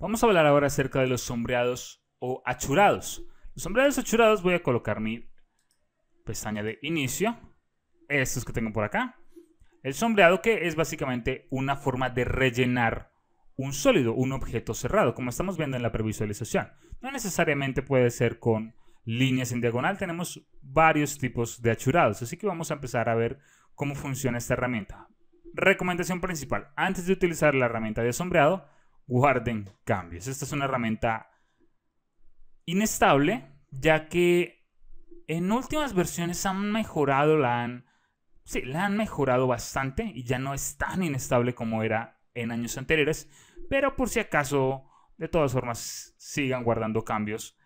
Vamos a hablar ahora acerca de los sombreados o achurados. Los sombreados achurados, voy a colocar mi pestaña de inicio, estos que tengo por acá. El sombreado, que es básicamente una forma de rellenar un sólido, un objeto cerrado, como estamos viendo en la previsualización. No necesariamente puede ser con líneas en diagonal, tenemos varios tipos de achurados, así que vamos a empezar a ver cómo funciona esta herramienta. Recomendación principal: antes de utilizar la herramienta de sombreado, guarden cambios. Esta es una herramienta inestable, ya que en últimas versiones han mejorado, la han mejorado bastante y ya no es tan inestable como era en años anteriores, pero por si acaso, de todas formas, sigan guardando cambios,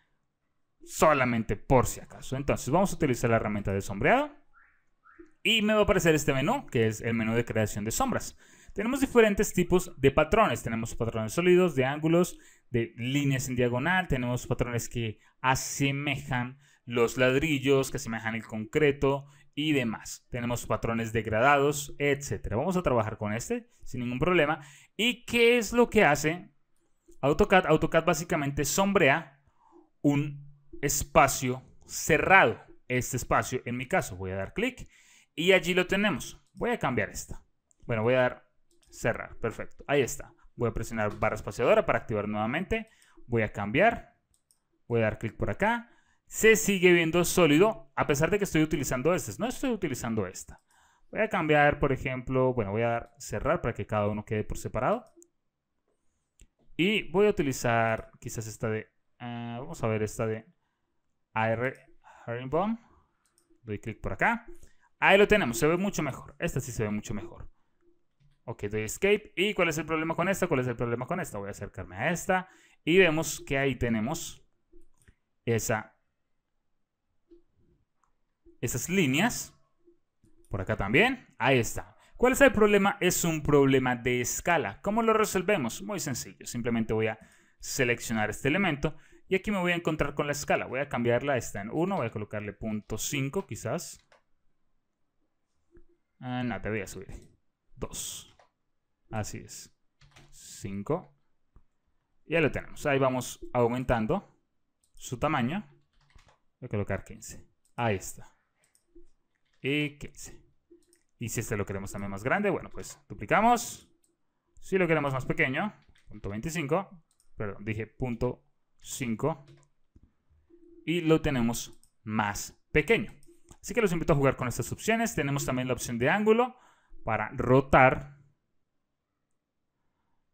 solamente por si acaso. Entonces vamos a utilizar la herramienta de sombreado y me va a aparecer este menú, que es el menú de creación de sombras. Tenemos diferentes tipos de patrones. Tenemos patrones sólidos, de ángulos, de líneas en diagonal. Tenemos patrones que asemejan los ladrillos, que asemejan el concreto y demás. Tenemos patrones degradados, etc. Vamos a trabajar con este sin ningún problema. ¿Y qué es lo que hace AutoCAD? AutoCAD básicamente sombrea un espacio cerrado. Este espacio, en mi caso, voy a dar clic y allí lo tenemos. Voy a cambiar esta. Bueno, voy a dar cerrar. Perfecto. Ahí está. Voy a presionar barra espaciadora para activar nuevamente. Voy a cambiar. Voy a dar clic por acá. Se sigue viendo sólido a pesar de que estoy utilizando este. No estoy utilizando esta. Voy a cambiar, por ejemplo, bueno, voy a dar cerrar para que cada uno quede por separado. Y voy a utilizar quizás esta de, vamos a ver esta de AR Herringbone. Doy clic por acá. Ahí lo tenemos, se ve mucho mejor. Esta sí se ve mucho mejor. Ok, doy escape. ¿Y cuál es el problema con esta? ¿Cuál es el problema con esta? Voy a acercarme a esta y vemos que ahí tenemos esas líneas. Por acá también. Ahí está. ¿Cuál es el problema? Es un problema de escala. ¿Cómo lo resolvemos? Muy sencillo. Simplemente voy a seleccionar este elemento y aquí me voy a encontrar con la escala. Voy a cambiarla. Está en 1. Voy a colocarle 0.5 quizás. No, te voy a subir. 2. Así es. 5. Ya lo tenemos. Ahí vamos aumentando su tamaño. Voy a colocar 15. Ahí está. Y 15. Y si este lo queremos también más grande, bueno, pues duplicamos. Si lo queremos más pequeño, 0.25. Perdón, dije 0.5. Y lo tenemos más pequeño. Así que los invito a jugar con estas opciones. Tenemos también la opción de ángulo para rotar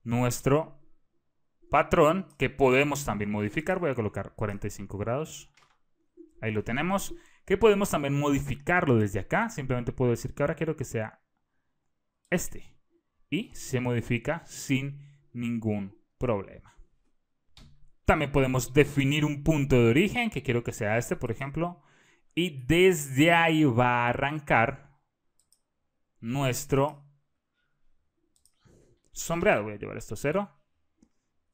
nuestro patrón, que podemos también modificar. Voy a colocar 45 grados. Ahí lo tenemos. Que podemos también modificarlo desde acá. Simplemente puedo decir que ahora quiero que sea este. Y se modifica sin ningún problema. También podemos definir un punto de origen, que quiero que sea este, por ejemplo. Y desde ahí va a arrancar nuestro sombreado. Voy a llevar esto a 0.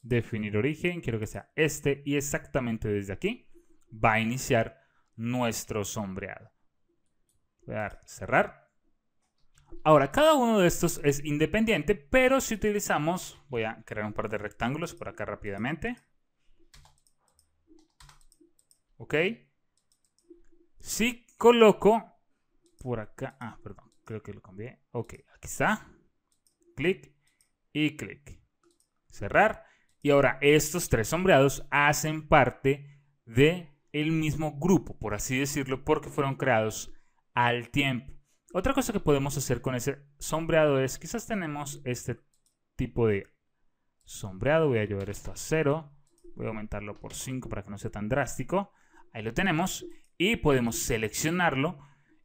Definir origen, quiero que sea este. Y exactamente desde aquí va a iniciar nuestro sombreado. Voy a dar cerrar. Ahora, cada uno de estos es independiente, pero si utilizamos, voy a crear un par de rectángulos por acá rápidamente. Ok. Si coloco por acá, perdón, creo que lo cambié. Ok, aquí está. Clic y clic. Cerrar. Y ahora estos tres sombreados hacen parte de el mismo grupo, por así decirlo, porque fueron creados al tiempo. Otra cosa que podemos hacer con ese sombreado es, quizás tenemos este tipo de sombreado. Voy a llevar esto a 0. Voy a aumentarlo por 5 para que no sea tan drástico. Ahí lo tenemos. Y podemos seleccionarlo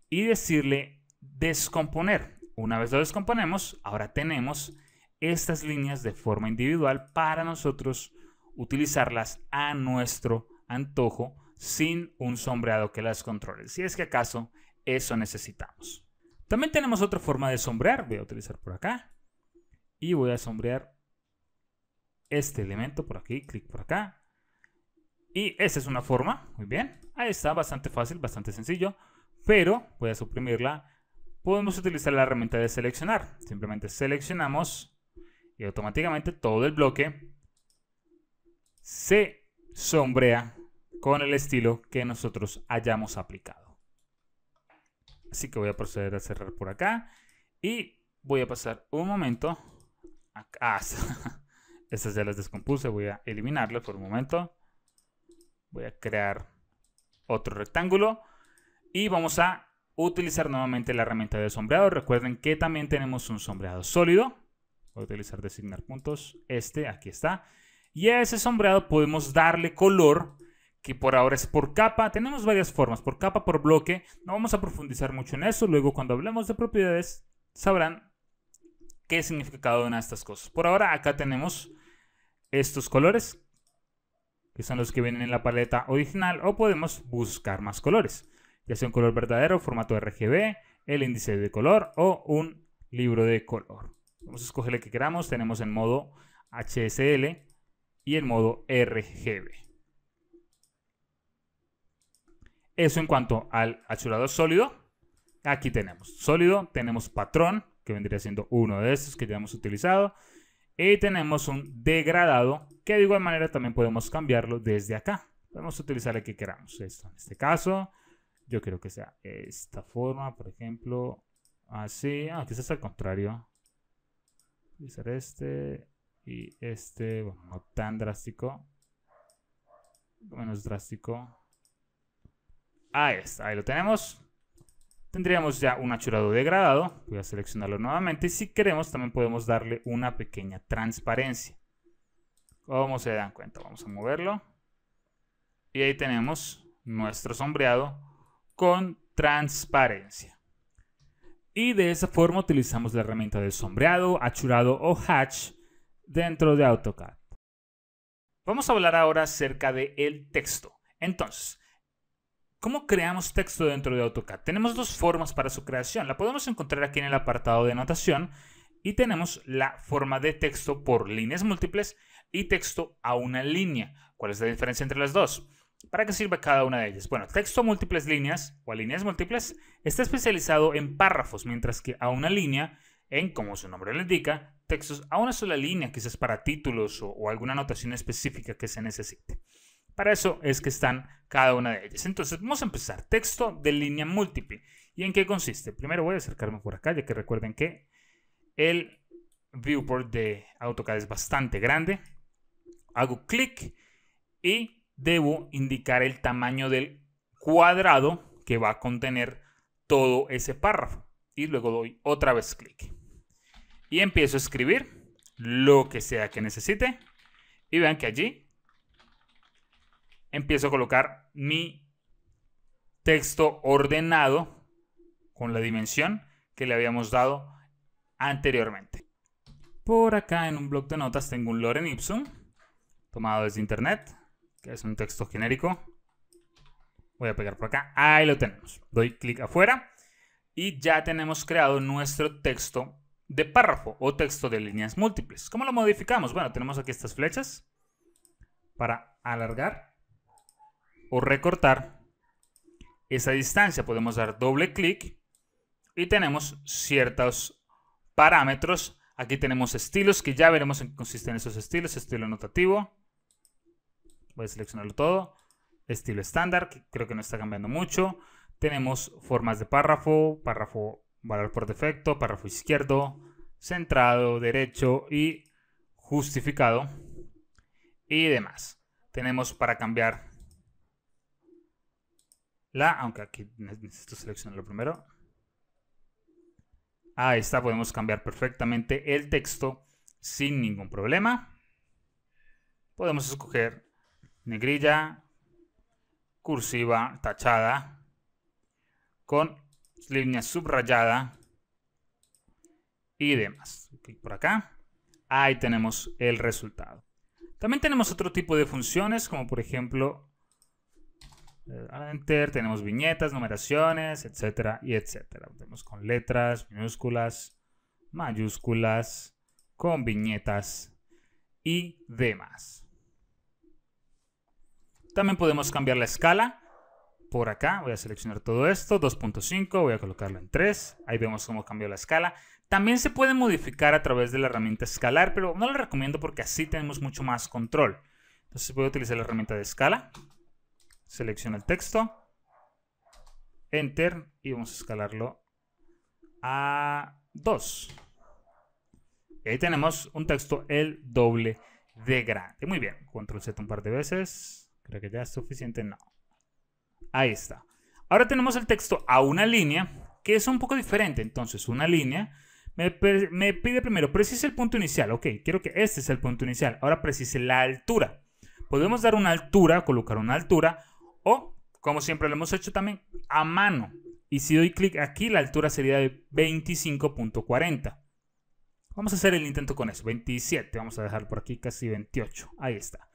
y decirle descomponer. Una vez lo descomponemos, ahora tenemos estas líneas de forma individual para nosotros utilizarlas a nuestro antojo sin un sombreado que las controle, si es que acaso eso necesitamos. También tenemos otra forma de sombrear. Voy a utilizar por acá y voy a sombrear este elemento por aquí, clic por acá. Y esta es una forma, muy bien. Ahí está, bastante fácil, bastante sencillo. Pero voy a suprimirla. Podemos utilizar la herramienta de seleccionar. Simplemente seleccionamos y automáticamente todo el bloque se sombrea con el estilo que nosotros hayamos aplicado. Así que voy a proceder a cerrar por acá y voy a pasar un momento acá. Estas ya las descompuse, voy a eliminarlas por un momento. Voy a crear otro rectángulo y vamos a utilizar nuevamente la herramienta de sombreado. Recuerden que también tenemos un sombreado sólido. Voy a utilizar designar puntos. Aquí está. Y a ese sombreado podemos darle color, que por ahora es por capa. Tenemos varias formas, por capa, por bloque. No vamos a profundizar mucho en eso. Luego, cuando hablemos de propiedades, sabrán qué significa cada una de estas cosas. Por ahora, acá tenemos estos colores, que son los que vienen en la paleta original, o podemos buscar más colores, ya sea un color verdadero, formato RGB, el índice de color o un libro de color. Vamos a escoger el que queramos. Tenemos en modo HSL y en modo RGB. Eso en cuanto al achurado sólido. Aquí tenemos sólido, tenemos patrón, que vendría siendo uno de estos que ya hemos utilizado, y tenemos un degradado, que de igual manera también podemos cambiarlo desde acá. Podemos utilizar el que queramos. Esto en este caso, yo quiero que sea esta forma, por ejemplo, así. Quizás al contrario. Utilizar este y este, bueno, no tan drástico, menos drástico. Ahí está, ahí lo tenemos. Tendríamos ya un achurado degradado. Voy a seleccionarlo nuevamente y si queremos también podemos darle una pequeña transparencia. Como se dan cuenta, vamos a moverlo y ahí tenemos nuestro sombreado con transparencia. Y de esa forma utilizamos la herramienta de sombreado, achurado o hatch dentro de AutoCAD. Vamos a hablar ahora acerca del texto. Entonces, ¿cómo creamos texto dentro de AutoCAD? Tenemos dos formas para su creación. La podemos encontrar aquí en el apartado de notación y tenemos la forma de texto por líneas múltiples y texto a una línea. ¿Cuál es la diferencia entre las dos? ¿Para qué sirve cada una de ellas? Bueno, texto a múltiples líneas o a líneas múltiples está especializado en párrafos, mientras que a una línea, como su nombre lo indica, textos a una sola línea, quizás para títulos o alguna anotación específica que se necesite. Para eso es que están cada una de ellas. Entonces vamos a empezar. Texto de línea múltiple. ¿Y en qué consiste? Primero voy a acercarme por acá, ya que recuerden que el viewport de AutoCAD es bastante grande. Hago clic y debo indicar el tamaño del cuadrado que va a contener todo ese párrafo. Y luego doy otra vez clic. Y empiezo a escribir lo que sea que necesite. Y vean que allí empiezo a colocar mi texto ordenado con la dimensión que le habíamos dado anteriormente. Por acá en un bloc de notas tengo un Lorem Ipsum tomado desde internet, que es un texto genérico. Voy a pegar por acá. Ahí lo tenemos. Doy clic afuera y ya tenemos creado nuestro texto de párrafo o texto de líneas múltiples. ¿Cómo lo modificamos? Bueno, tenemos aquí estas flechas para alargar o recortar esa distancia. Podemos dar doble clic y tenemos ciertos parámetros. Aquí tenemos estilos, que ya veremos en qué consisten esos estilos. Estilo notativo. Voy a seleccionarlo todo. Estilo estándar, que creo que no está cambiando mucho. Tenemos formas de párrafo, párrafo valor por defecto, párrafo izquierdo, centrado, derecho y justificado y demás. Tenemos para cambiar aunque aquí necesito seleccionarlo primero. Ahí está, podemos cambiar perfectamente el texto sin ningún problema. Podemos escoger negrilla, cursiva, tachada, con línea subrayada y demás. Clic por acá. Ahí tenemos el resultado. También tenemos otro tipo de funciones, como por ejemplo, enter, tenemos viñetas, numeraciones, etcétera y etcétera. Tenemos con letras, minúsculas, mayúsculas, con viñetas y demás. También podemos cambiar la escala. Por acá voy a seleccionar todo esto, 2.5, voy a colocarlo en 3. Ahí vemos cómo cambió la escala. También se puede modificar a través de la herramienta escalar, pero no la recomiendo porque así tenemos mucho más control. Entonces voy a utilizar la herramienta de escala. Selecciono el texto. Enter. Y vamos a escalarlo a 2. Y ahí tenemos un texto el doble de grande. Muy bien. Control Z un par de veces. Creo que ya es suficiente. No. Ahí está. Ahora tenemos el texto a una línea, que es un poco diferente. Entonces, una línea me pide primero, precise el punto inicial. Ok, quiero que este sea el punto inicial. Ahora precise la altura. Podemos dar una altura, colocar una altura, o, como siempre lo hemos hecho también, a mano. Y si doy clic aquí, la altura sería de 25.40. Vamos a hacer el intento con eso. 27, vamos a dejar por aquí casi 28. Ahí está.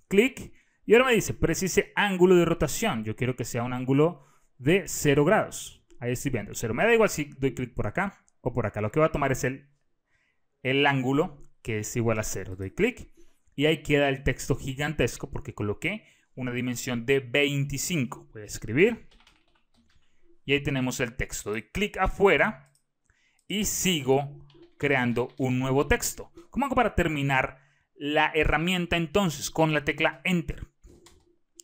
Clic. Y ahora me dice, precise ángulo de rotación. Yo quiero que sea un ángulo de 0 grados. Ahí estoy viendo 0. Me da igual si doy clic por acá o por acá. Lo que voy a tomar es el ángulo que es igual a 0. Doy clic y ahí queda el texto gigantesco porque coloqué una dimensión de 25. Voy a escribir y ahí tenemos el texto. Doy clic afuera y sigo creando un nuevo texto. ¿Cómo hago para terminar la herramienta entonces? Con la tecla Enter.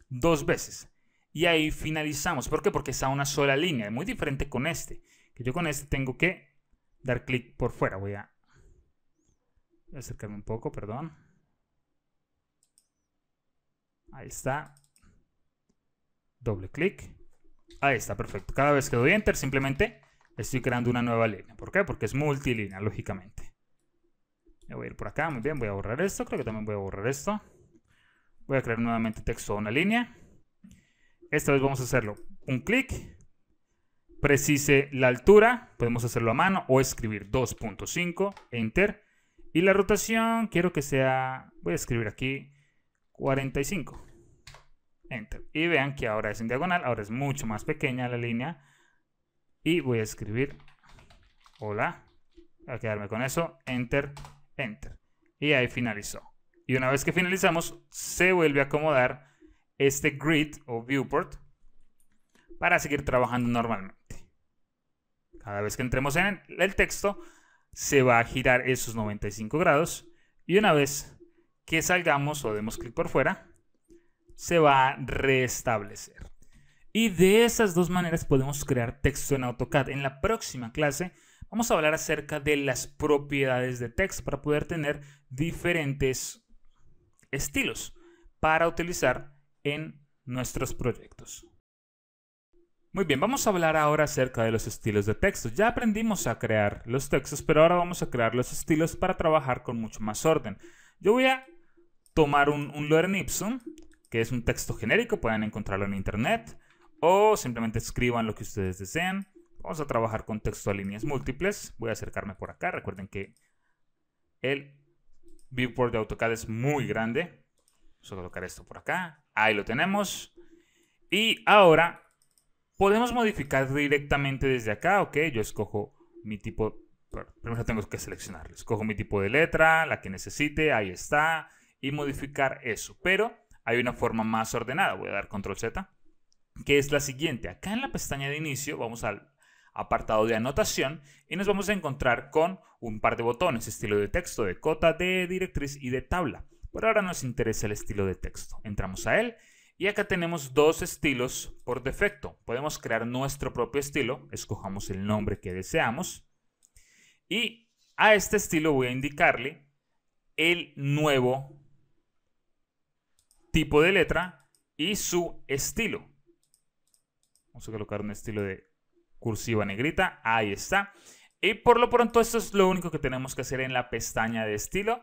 2 veces. Y ahí finalizamos. ¿Por qué? Porque está una sola línea. Es muy diferente con este. Que yo con este tengo que dar clic por fuera. Voy a acercarme un poco, perdón. Ahí está. Doble clic. Ahí está, perfecto. Cada vez que doy Enter, simplemente estoy creando una nueva línea. ¿Por qué? Porque es multilínea, lógicamente. Me voy a ir por acá. Muy bien, voy a borrar esto. Creo que también voy a borrar esto. Voy a crear nuevamente texto a una línea. Esta vez vamos a hacerlo un clic. Precise la altura. Podemos hacerlo a mano o escribir 2.5. Enter. Y la rotación quiero que sea... Voy a escribir aquí 45. Enter. Y vean que ahora es en diagonal. Ahora es mucho más pequeña la línea. Y voy a escribir hola. Voy a quedarme con eso. Enter. Enter. Y ahí finalizó. Y una vez que finalizamos, se vuelve a acomodar este grid o viewport para seguir trabajando normalmente. Cada vez que entremos en el texto, se va a girar esos 95 grados. Y una vez que salgamos o demos clic por fuera, se va a restablecer. Y de esas dos maneras podemos crear texto en AutoCAD. En la próxima clase vamos a hablar acerca de las propiedades de texto para poder tener diferentes estilos para utilizar en nuestros proyectos. Muy bien, vamos a hablar ahora acerca de los estilos de texto. Ya aprendimos a crear los textos, pero ahora vamos a crear los estilos para trabajar con mucho más orden. Yo voy a tomar un Lorem Ipsum, que es un texto genérico, pueden encontrarlo en internet, o simplemente escriban lo que ustedes deseen. Vamos a trabajar con texto a líneas múltiples. Voy a acercarme por acá. Recuerden que el viewport de AutoCAD es muy grande. Vamos a colocar esto por acá. Ahí lo tenemos. Y ahora podemos modificar directamente desde acá. Ok, yo escojo mi tipo. Primero tengo que seleccionar. Escojo mi tipo de letra, la que necesite. Ahí está. Y modificar eso. Pero hay una forma más ordenada. Voy a dar Control Z. Que es la siguiente. Acá en la pestaña de inicio vamos al apartado de anotación y nos vamos a encontrar con un par de botones, estilo de texto, de cota, de directriz y de tabla. Por ahora nos interesa el estilo de texto. Entramos a él y acá tenemos dos estilos por defecto. Podemos crear nuestro propio estilo, escojamos el nombre que deseamos y a este estilo voy a indicarle el nuevo tipo de letra y su estilo. Vamos a colocar un estilo de cursiva negrita. Ahí está. Y por lo pronto esto es lo único que tenemos que hacer en la pestaña de estilo.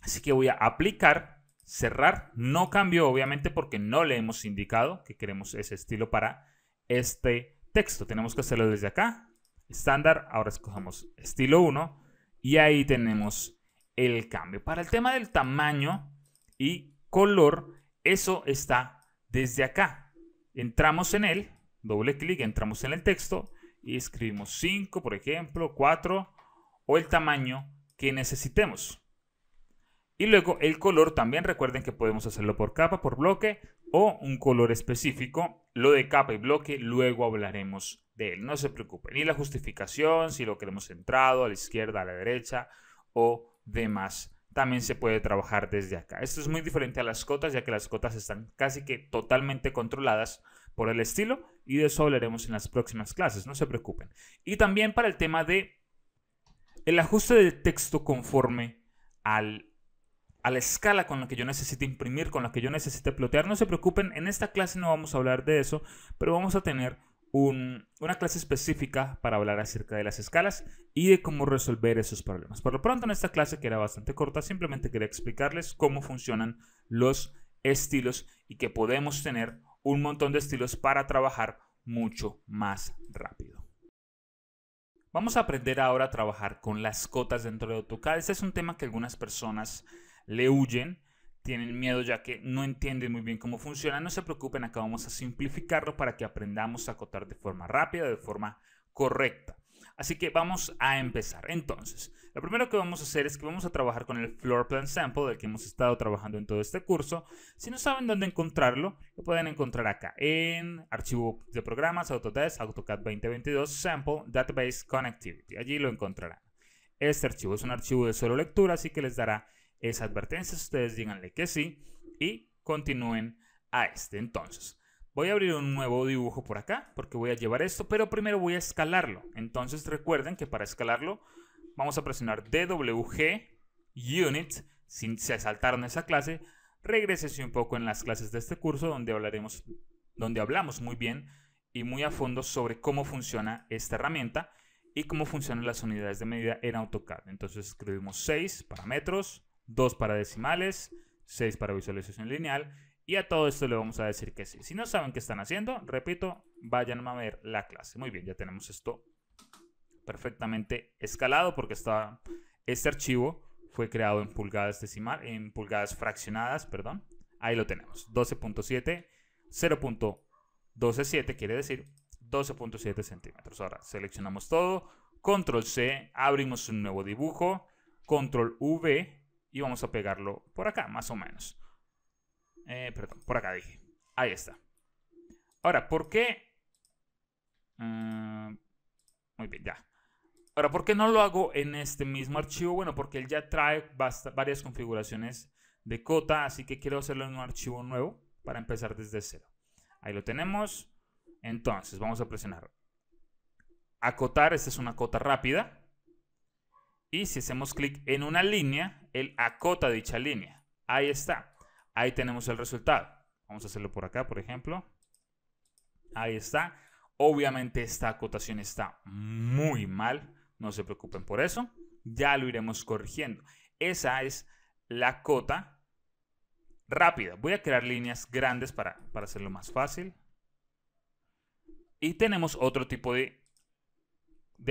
Así que voy a aplicar, cerrar. No cambió obviamente porque no le hemos indicado que queremos ese estilo para este texto. Tenemos que hacerlo desde acá. Estándar. Ahora escogemos estilo 1. Y ahí tenemos el cambio. Para el tema del tamaño y color, eso está desde acá. Entramos en él, doble clic, entramos en el texto y escribimos 5, por ejemplo, 4 o el tamaño que necesitemos. Y luego el color también, recuerden que podemos hacerlo por capa, por bloque o un color específico. Lo de capa y bloque luego hablaremos de él, no se preocupen. Y la justificación, si lo queremos centrado, a la izquierda, a la derecha o demás también se puede trabajar desde acá. Esto es muy diferente a las cotas, ya que las cotas están casi que totalmente controladas por el estilo, y de eso hablaremos en las próximas clases, no se preocupen. Y también para el tema de el ajuste de texto conforme a la escala con la que yo necesite imprimir, con la que yo necesite plotear, no se preocupen, en esta clase no vamos a hablar de eso, pero vamos a tener una clase específica para hablar acerca de las escalas y de cómo resolver esos problemas. Por lo pronto en esta clase, que era bastante corta, simplemente quería explicarles cómo funcionan los estilos y que podemos tener un montón de estilos para trabajar mucho más rápido. Vamos a aprender ahora a trabajar con las cotas dentro de AutoCAD. Este es un tema que algunas personas le huyen, tienen miedo ya que no entienden muy bien cómo funciona. No se preocupen, acá vamos a simplificarlo para que aprendamos a acotar de forma rápida, de forma correcta. Así que vamos a empezar. Entonces, lo primero que vamos a hacer es que vamos a trabajar con el Floor Plan Sample, del que hemos estado trabajando en todo este curso. Si no saben dónde encontrarlo, lo pueden encontrar acá en Archivo de Programas, Autodesk, AutoCAD 2022, Sample, Database Connectivity. Allí lo encontrarán. Este archivo es un archivo de solo lectura, así que les dará esa advertencia. Ustedes díganle que sí y continúen a este. Entonces, voy a abrir un nuevo dibujo por acá porque voy a llevar esto, pero primero voy a escalarlo. Entonces recuerden que para escalarlo vamos a presionar DWG Unit. Si se saltaron esa clase, regrésese un poco en las clases de este curso donde hablamos muy bien y muy a fondo sobre cómo funciona esta herramienta y cómo funcionan las unidades de medida en AutoCAD. Entonces escribimos 6 para metros, 2 para decimales, 6 para visualización lineal, y a todo esto le vamos a decir que sí. Si no saben qué están haciendo, repito, vayan a ver la clase. Muy bien, ya tenemos esto perfectamente escalado porque este archivo fue creado en pulgadas fraccionadas, perdón. Ahí lo tenemos, 12.7, 0.127 quiere decir 12.7 centímetros. Ahora seleccionamos todo, control C, abrimos un nuevo dibujo, control V, y vamos a pegarlo por acá, más o menos. Perdón, por acá dije. Ahí está. Ahora, ¿por qué? Muy bien, ya. Ahora, ¿por qué no lo hago en este mismo archivo? Bueno, porque él ya trae varias configuraciones de cota, así que quiero hacerlo en un archivo nuevo para empezar desde cero. Ahí lo tenemos. Entonces, vamos a presionar acotar. Esta es una cota rápida. Y si hacemos clic en una línea, él acota dicha línea. Ahí está. Ahí tenemos el resultado. Vamos a hacerlo por acá, por ejemplo. Ahí está. Obviamente esta acotación está muy mal. No se preocupen por eso. Ya lo iremos corrigiendo. Esa es la cota rápida. Voy a crear líneas grandes para hacerlo más fácil. Y tenemos otro tipo de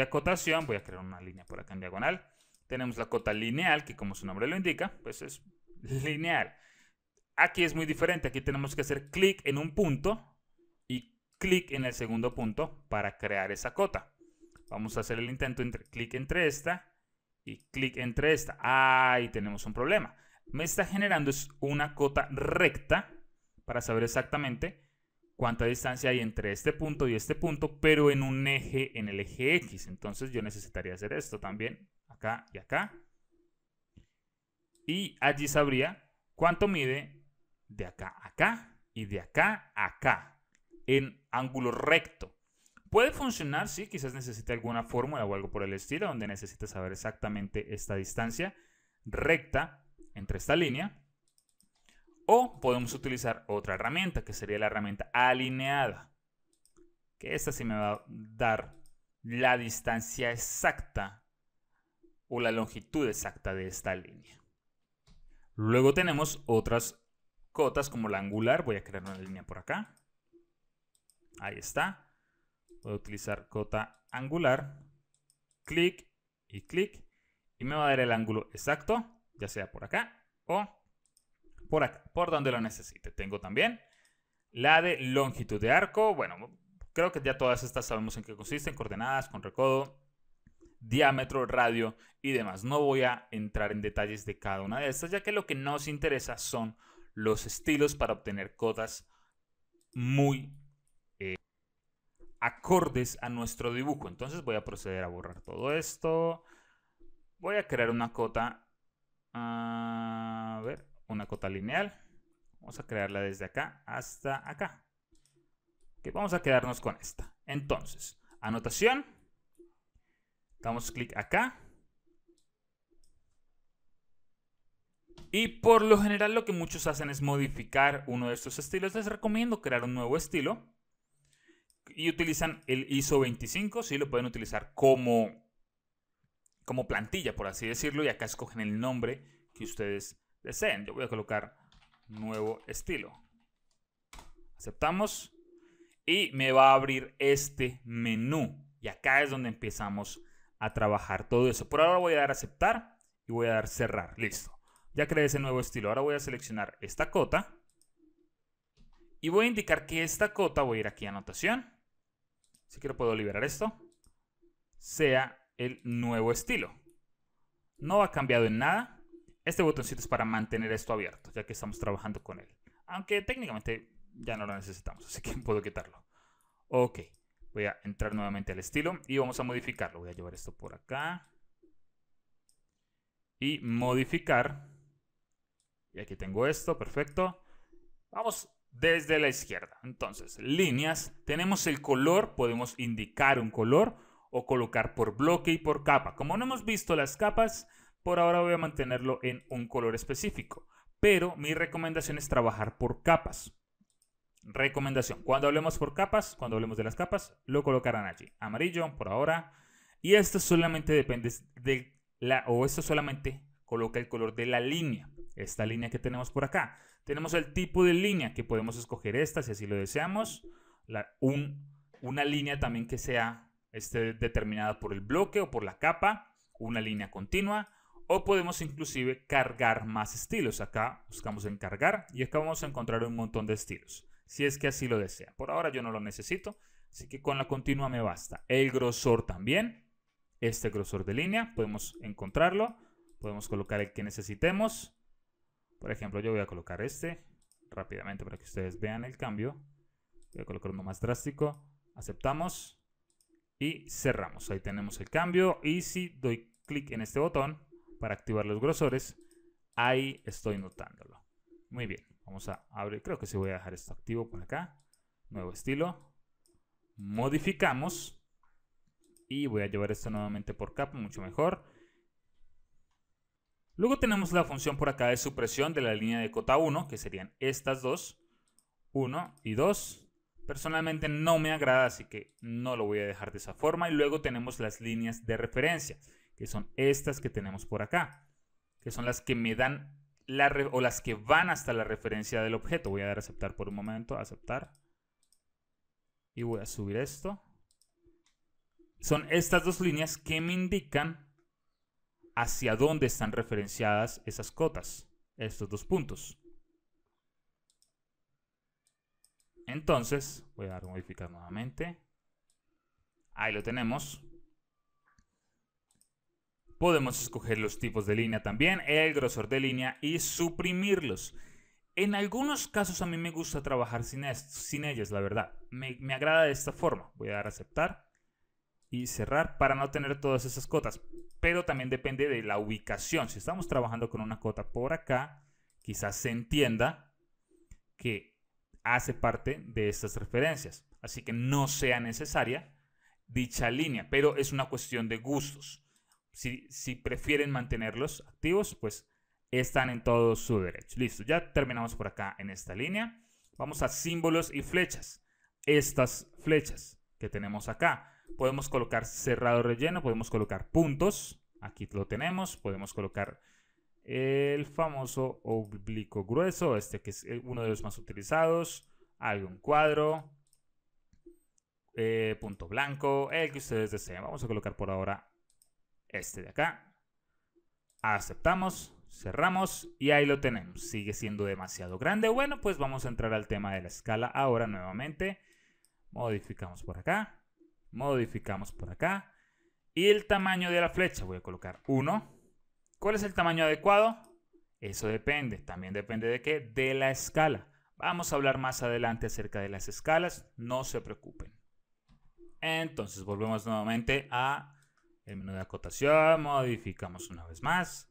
acotación. Voy a crear una línea por acá en diagonal. Tenemos la cota lineal, que como su nombre lo indica, pues es lineal. Aquí es muy diferente. Aquí tenemos que hacer clic en un punto y clic en el segundo punto para crear esa cota. Vamos a hacer el intento entre clic entre esta y clic entre esta. Ahí tenemos un problema. Me está generando es una cota recta para saber exactamente cuánta distancia hay entre este punto y este punto, pero en un eje, en el eje X. Entonces yo necesitaría hacer esto también, acá y acá. Y allí sabría cuánto mide de acá a acá y de acá a acá en ángulo recto. Puede funcionar, sí, quizás necesite alguna fórmula o algo por el estilo, donde necesite saber exactamente esta distancia recta entre esta línea. O podemos utilizar otra herramienta, que sería la herramienta alineada. Que esta sí me va a dar la distancia exacta o la longitud exacta de esta línea. Luego tenemos otras cotas como la angular. Voy a crear una línea por acá. Ahí está. Voy a utilizar cota angular. Clic y clic. Y me va a dar el ángulo exacto, ya sea por acá o por acá, por donde lo necesite. Tengo también la de longitud de arco. Bueno, creo que ya todas estas sabemos en qué consisten. Coordenadas, con recodo, diámetro, radio y demás. No voy a entrar en detalles de cada una de estas, ya que lo que nos interesa son los estilos para obtener cotas muy acordes a nuestro dibujo. Entonces voy a proceder a borrar todo esto. Voy a crear una cota A ver, una cota lineal. Vamos a crearla desde acá hasta acá. Ok, vamos a quedarnos con esta. Entonces, anotación. Damos clic acá. Y por lo general lo que muchos hacen es modificar uno de estos estilos. Les recomiendo crear un nuevo estilo. Y utilizan el ISO 25. Sí, lo pueden utilizar como plantilla, por así decirlo. Y acá escogen el nombre que ustedes deseen. Yo voy a colocar nuevo estilo. Aceptamos. Y me va a abrir este menú. Y acá es donde empezamos a trabajar todo eso. Por ahora voy a dar a aceptar y voy a dar cerrar. Listo. Ya creé ese nuevo estilo. Ahora voy a seleccionar esta cota. Y voy a indicar que esta cota, voy a ir aquí a anotación. Si quiero puedo liberar esto. Sea el nuevo estilo. No ha cambiado en nada. Este botoncito es para mantener esto abierto, ya que estamos trabajando con él. Aunque técnicamente ya no lo necesitamos, así que puedo quitarlo. Ok, voy a entrar nuevamente al estilo y vamos a modificarlo. Voy a llevar esto por acá. Y modificar. Y aquí tengo esto, perfecto. Vamos desde la izquierda. Entonces, líneas. Tenemos el color, podemos indicar un color o colocar por bloque y por capa. Como no hemos visto las capas, por ahora voy a mantenerlo en un color específico. Pero mi recomendación es trabajar por capas. Recomendación, cuando hablemos por capas, cuando hablemos de las capas, lo colocarán allí. Amarillo por ahora. Y esto solamente depende de esto solamente coloca el color de la línea. Esta línea que tenemos por acá. Tenemos el tipo de línea que podemos escoger esta si así lo deseamos. Una línea también que sea determinada por el bloque o por la capa. Una línea continua. O podemos inclusive cargar más estilos. Acá buscamos en cargar y acá vamos a encontrar un montón de estilos. Si es que así lo desea. Por ahora yo no lo necesito. Así que con la continua me basta. El grosor también. Este grosor de línea. Podemos encontrarlo. Podemos colocar el que necesitemos. Por ejemplo, yo voy a colocar este rápidamente para que ustedes vean el cambio. Voy a colocar uno más drástico. Aceptamos. Y cerramos. Ahí tenemos el cambio. Y si doy clic en este botón para activar los grosores, ahí estoy notándolo. Muy bien. Vamos a abrir. Creo que sí voy a dejar esto activo por acá. Nuevo estilo. Modificamos. Y voy a llevar esto nuevamente por capa. Mucho mejor. Luego tenemos la función por acá de supresión de la línea de cota 1, que serían estas dos, 1 y 2. Personalmente no me agrada, así que no lo voy a dejar de esa forma. Y luego tenemos las líneas de referencia, que son estas que tenemos por acá, que son las que me dan las que van hasta la referencia del objeto. Voy a dar a aceptar por un momento, aceptar. Y voy a subir esto. Son estas dos líneas que me indican hacia dónde están referenciadas esas cotas, estos dos puntos. Entonces, voy a dar a modificar nuevamente. Ahí lo tenemos. Podemos escoger los tipos de línea también, el grosor de línea y suprimirlos. En algunos casos a mí me gusta trabajar sin ellas, la verdad. Me agrada de esta forma. Voy a dar a aceptar y cerrar para no tener todas esas cotas. Pero también depende de la ubicación. Si estamos trabajando con una cota por acá, quizás se entienda que hace parte de estas referencias. Así que no sea necesaria dicha línea, pero es una cuestión de gustos. Si prefieren mantenerlos activos, pues están en todo su derecho. Listo, ya terminamos por acá en esta línea. Vamos a símbolos y flechas. Estas flechas que tenemos acá. Podemos colocar cerrado relleno, podemos colocar puntos. Aquí lo tenemos. Podemos colocar el famoso oblicuo grueso, que es uno de los más utilizados. Hay un cuadro. Punto blanco, el que ustedes deseen. Vamos a colocar por ahora este de acá. Aceptamos, cerramos y ahí lo tenemos. Sigue siendo demasiado grande. Bueno, pues vamos a entrar al tema de la escala ahora nuevamente. Modificamos por acá. Modificamos por acá. Y el tamaño de la flecha, voy a colocar 1. ¿Cuál es el tamaño adecuado? Eso depende. También depende de qué? De la escala. Vamos a hablar más adelante acerca de las escalas. No se preocupen. Entonces volvemos nuevamente a el menú de acotación. Modificamos una vez más.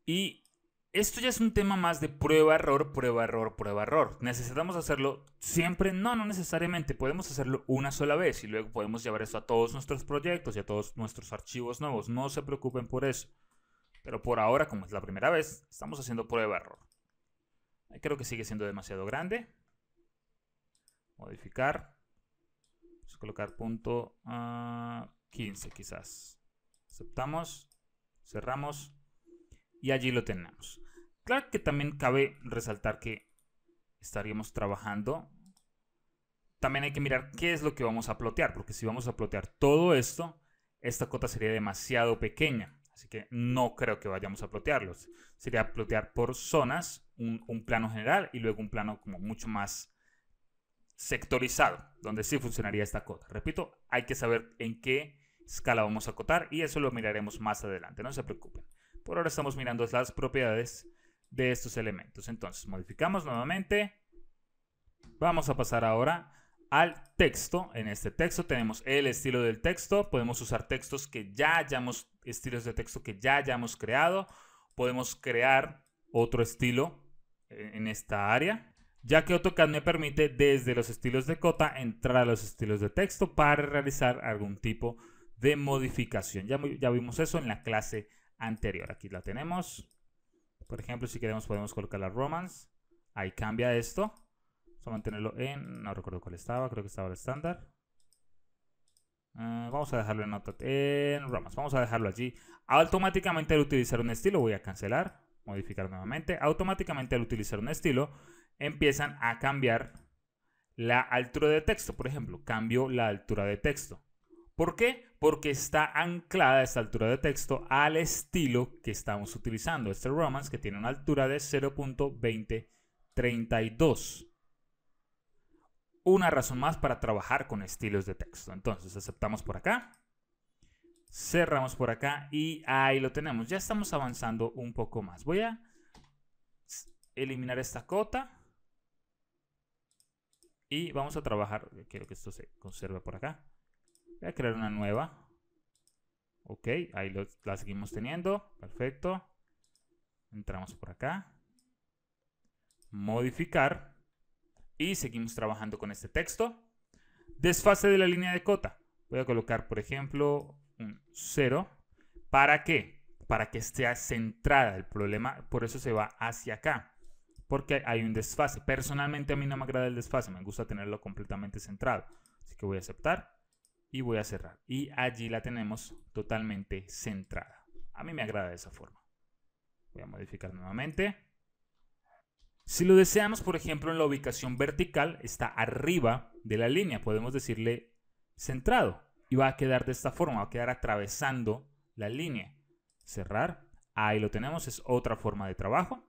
Y esto ya es un tema más de prueba, error, prueba, error, prueba, error. ¿Necesitamos hacerlo siempre? No, no necesariamente. Podemos hacerlo una sola vez y luego podemos llevar eso a todos nuestros proyectos y a todos nuestros archivos nuevos. No se preocupen por eso. Pero por ahora, como es la primera vez, estamos haciendo prueba, error. Creo que sigue siendo demasiado grande. Modificar. Vamos a colocar punto 15 quizás. Aceptamos. Cerramos. Y allí lo tenemos. Claro que también cabe resaltar que estaríamos trabajando. También hay que mirar qué es lo que vamos a plotear, porque si vamos a plotear todo esto, esta cota sería demasiado pequeña. Así que no creo que vayamos a plotearlos. Sería plotear por zonas, un plano general y luego un plano como mucho más sectorizado, donde sí funcionaría esta cota. Repito, hay que saber en qué escala vamos a acotar y eso lo miraremos más adelante, no se preocupen. Por ahora estamos mirando las propiedades de estos elementos. Entonces, modificamos nuevamente. Vamos a pasar ahora al texto. En este texto tenemos el estilo del texto. Podemos usar textos que ya hayamos, estilos de texto que ya hayamos creado. Podemos crear otro estilo en esta área, ya que AutoCAD me permite desde los estilos de cota entrar a los estilos de texto para realizar algún tipo de modificación. Ya vimos eso en la clase anterior. Aquí la tenemos. Por ejemplo, si queremos podemos colocar la Romance. Ahí cambia esto. Vamos a mantenerlo en... no recuerdo cuál estaba. Creo que estaba el estándar. Vamos a dejarlo en Romance. Vamos a dejarlo allí. Automáticamente al utilizar un estilo, voy a cancelar. Modificar nuevamente. Automáticamente al utilizar un estilo, empiezan a cambiar la altura de texto. Por ejemplo, cambio la altura de texto. ¿Por qué? Porque está anclada esta altura de texto al estilo que estamos utilizando. Este Romance, que tiene una altura de 0.2032. Una razón más para trabajar con estilos de texto. Entonces, aceptamos por acá. Cerramos por acá y ahí lo tenemos. Ya estamos avanzando un poco más. Voy a eliminar esta cota. Y vamos a trabajar. Quiero que esto se conserve por acá. Voy a crear una nueva. Ok, ahí la seguimos teniendo. Perfecto. Entramos por acá. Modificar. Y seguimos trabajando con este texto. Desfase de la línea de cota. Voy a colocar, por ejemplo, un 0. ¿Para qué? Para que esté centrada. El problema, por eso se va hacia acá. Porque hay un desfase. Personalmente a mí no me agrada el desfase. Me gusta tenerlo completamente centrado. Así que voy a aceptar. Y voy a cerrar. Y allí la tenemos totalmente centrada. A mí me agrada de esa forma. Voy a modificar nuevamente. Si lo deseamos, por ejemplo, en la ubicación vertical, está arriba de la línea. Podemos decirle centrado. Y va a quedar de esta forma. Va a quedar atravesando la línea. Cerrar. Ahí lo tenemos. Es otra forma de trabajo.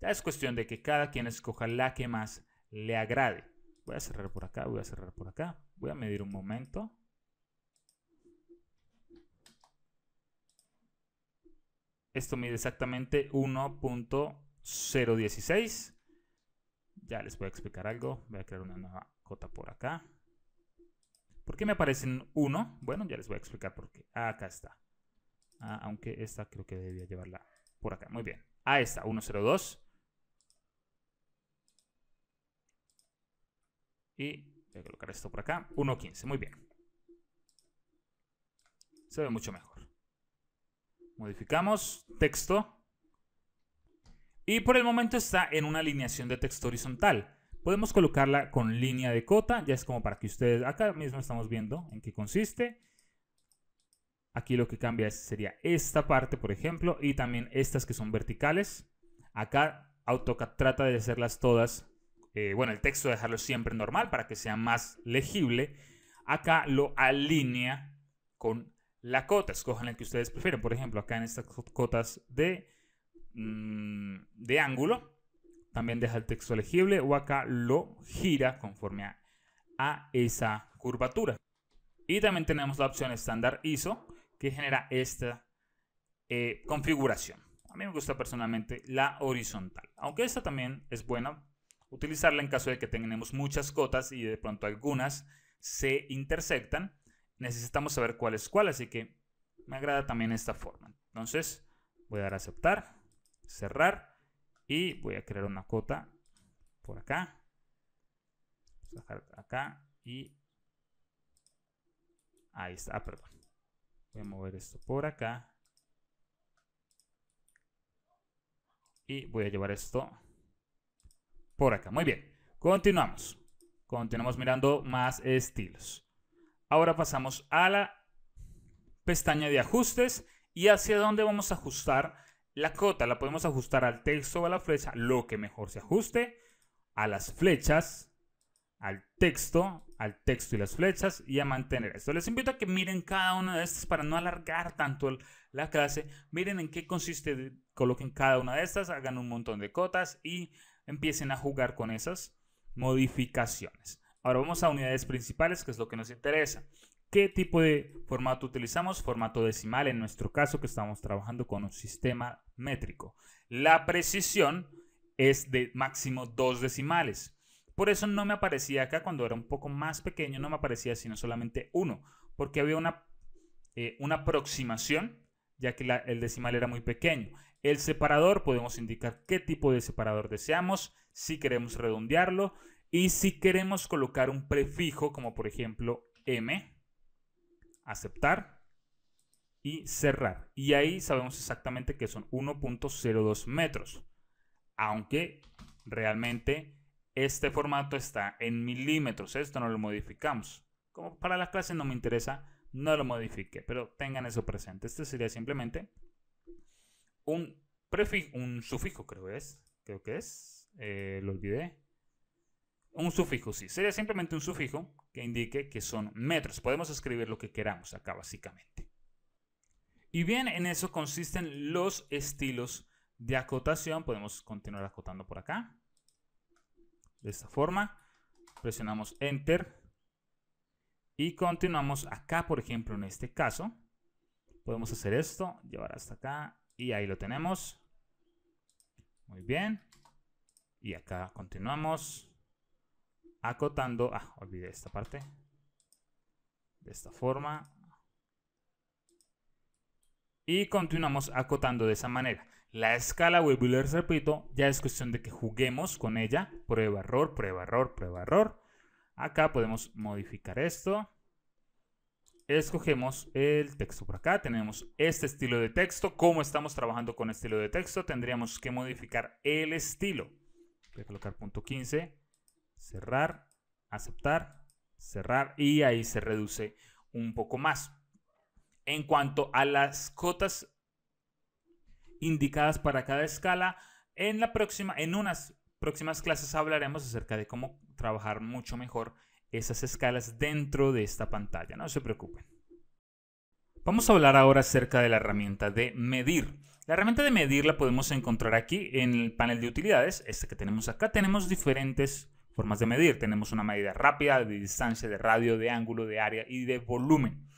Ya es cuestión de que cada quien escoja la que más le agrade. Voy a cerrar por acá. Voy a cerrar por acá. Voy a medir un momento. Esto mide exactamente 1.016. Ya les voy a explicar algo. Voy a crear una nueva cota por acá. ¿Por qué me aparecen 1? Bueno, ya les voy a explicar por qué. Acá está. Aunque esta creo que debía llevarla por acá. Muy bien. Ahí está, 1.02. Y voy a colocar esto por acá. 1.15. Muy bien. Se ve mucho mejor. Modificamos texto. Y por el momento está en una alineación de texto horizontal. Podemos colocarla con línea de cota. Ya es como para que ustedes... acá mismo estamos viendo en qué consiste. Aquí lo que cambia sería esta parte, por ejemplo. Y también estas que son verticales. Acá AutoCAD trata de hacerlas todas... bueno, el texto dejarlo siempre normal para que sea más legible. Acá lo alinea con la cota. Escojan el que ustedes prefieren. Por ejemplo, acá en estas cotas de ángulo, también deja el texto legible, o acá lo gira conforme a esa curvatura. Y también tenemos la opción estándar ISO, que genera esta configuración. A mí me gusta personalmente la horizontal, aunque esta también es buena utilizarla en caso de que tengamos muchas cotas y de pronto algunas se intersectan. Necesitamos saber cuál es cuál, así que me agrada también esta forma. Entonces voy a dar a aceptar. cerrar. Y voy a crear una cota por acá. Sacar acá y ahí está, perdón. Voy a mover esto por acá. Y voy a llevar esto por acá. Muy bien. Continuamos. Continuamos mirando más estilos. Ahora pasamos a la pestaña de ajustes. ¿Y hacia dónde vamos a ajustar la cota? La podemos ajustar al texto o a la flecha, lo que mejor se ajuste, a las flechas, al texto y las flechas, y a mantener esto. Les invito a que miren cada una de estas para no alargar tanto la clase. Miren en qué consiste, coloquen cada una de estas, hagan un montón de cotas y empiecen a jugar con esas modificaciones. Ahora vamos a unidades principales, que es lo que nos interesa. ¿Qué tipo de formato utilizamos? Formato decimal, en nuestro caso, que estamos trabajando con un sistema métrico. La precisión es de máximo 2 decimales. Por eso no me aparecía acá, cuando era un poco más pequeño, no me aparecía sino solamente 1, porque había una aproximación, ya que el decimal era muy pequeño. El separador, podemos indicar qué tipo de separador deseamos, si queremos redondearlo y si queremos colocar un prefijo, como por ejemplo M, aceptar y cerrar. Y ahí sabemos exactamente que son 1.02 metros, aunque realmente este formato está en milímetros. Esto no lo modificamos. Como para la clase no me interesa, no lo modifique, pero tengan eso presente. Este sería simplemente un prefijo, un sufijo, creo que es, lo olvidé. Un sufijo, sí, sería simplemente un sufijo que indique que son metros. Podemos escribir lo que queramos acá, básicamente. Y bien, en eso consisten los estilos de acotación. Podemos continuar acotando por acá. De esta forma, presionamos Enter y continuamos acá, por ejemplo, en este caso. Podemos hacer esto, llevar hasta acá y ahí lo tenemos. Muy bien. Y acá continuamos acotando. Olvidé esta parte. De esta forma. Y continuamos acotando de esa manera. La escala, vuelvo y les repito, ya es cuestión de que juguemos con ella. Prueba, error, prueba, error, prueba, error. Acá podemos modificar esto. Escogemos el texto por acá. Tenemos este estilo de texto. ¿Cómo estamos trabajando con estilo de texto? Tendríamos que modificar el estilo. Voy a colocar punto 15. Cerrar, aceptar, cerrar. Y ahí se reduce un poco más. En cuanto a las cotas indicadas para cada escala, en unas próximas clases hablaremos acerca de cómo trabajar mucho mejor esas escalas dentro de esta pantalla. No se preocupen. Vamos a hablar ahora acerca de la herramienta de medir. La herramienta de medir la podemos encontrar aquí en el panel de utilidades, este que tenemos acá. Tenemos diferentes formas de medir. Tenemos una medida rápida, de distancia, de radio, de ángulo, de área y de volumen.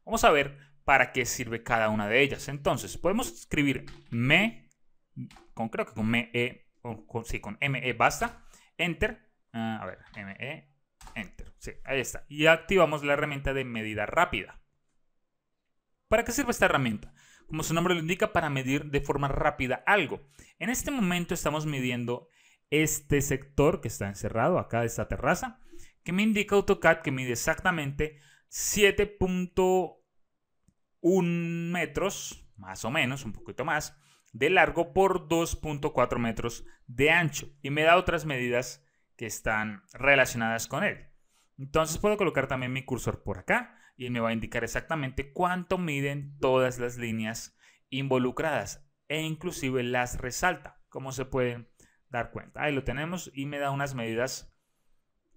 Vamos a ver para qué sirve cada una de ellas. Entonces, podemos escribir creo que con con ME basta. Enter. ME, Enter. Sí, ahí está. Y activamos la herramienta de medida rápida. ¿Para qué sirve esta herramienta? Como su nombre lo indica, para medir de forma rápida algo. En este momento estamos midiendo este sector que está encerrado acá de esta terraza, que me indica AutoCAD que mide exactamente 7.1 metros, más o menos, un poquito más, de largo por 2.4 metros de ancho. Y me da otras medidas que están relacionadas con él. Entonces puedo colocar también mi cursor por acá y me va a indicar exactamente cuánto miden todas las líneas involucradas e inclusive las resalta, como se pueden dar cuenta. Ahí lo tenemos y me da unas medidas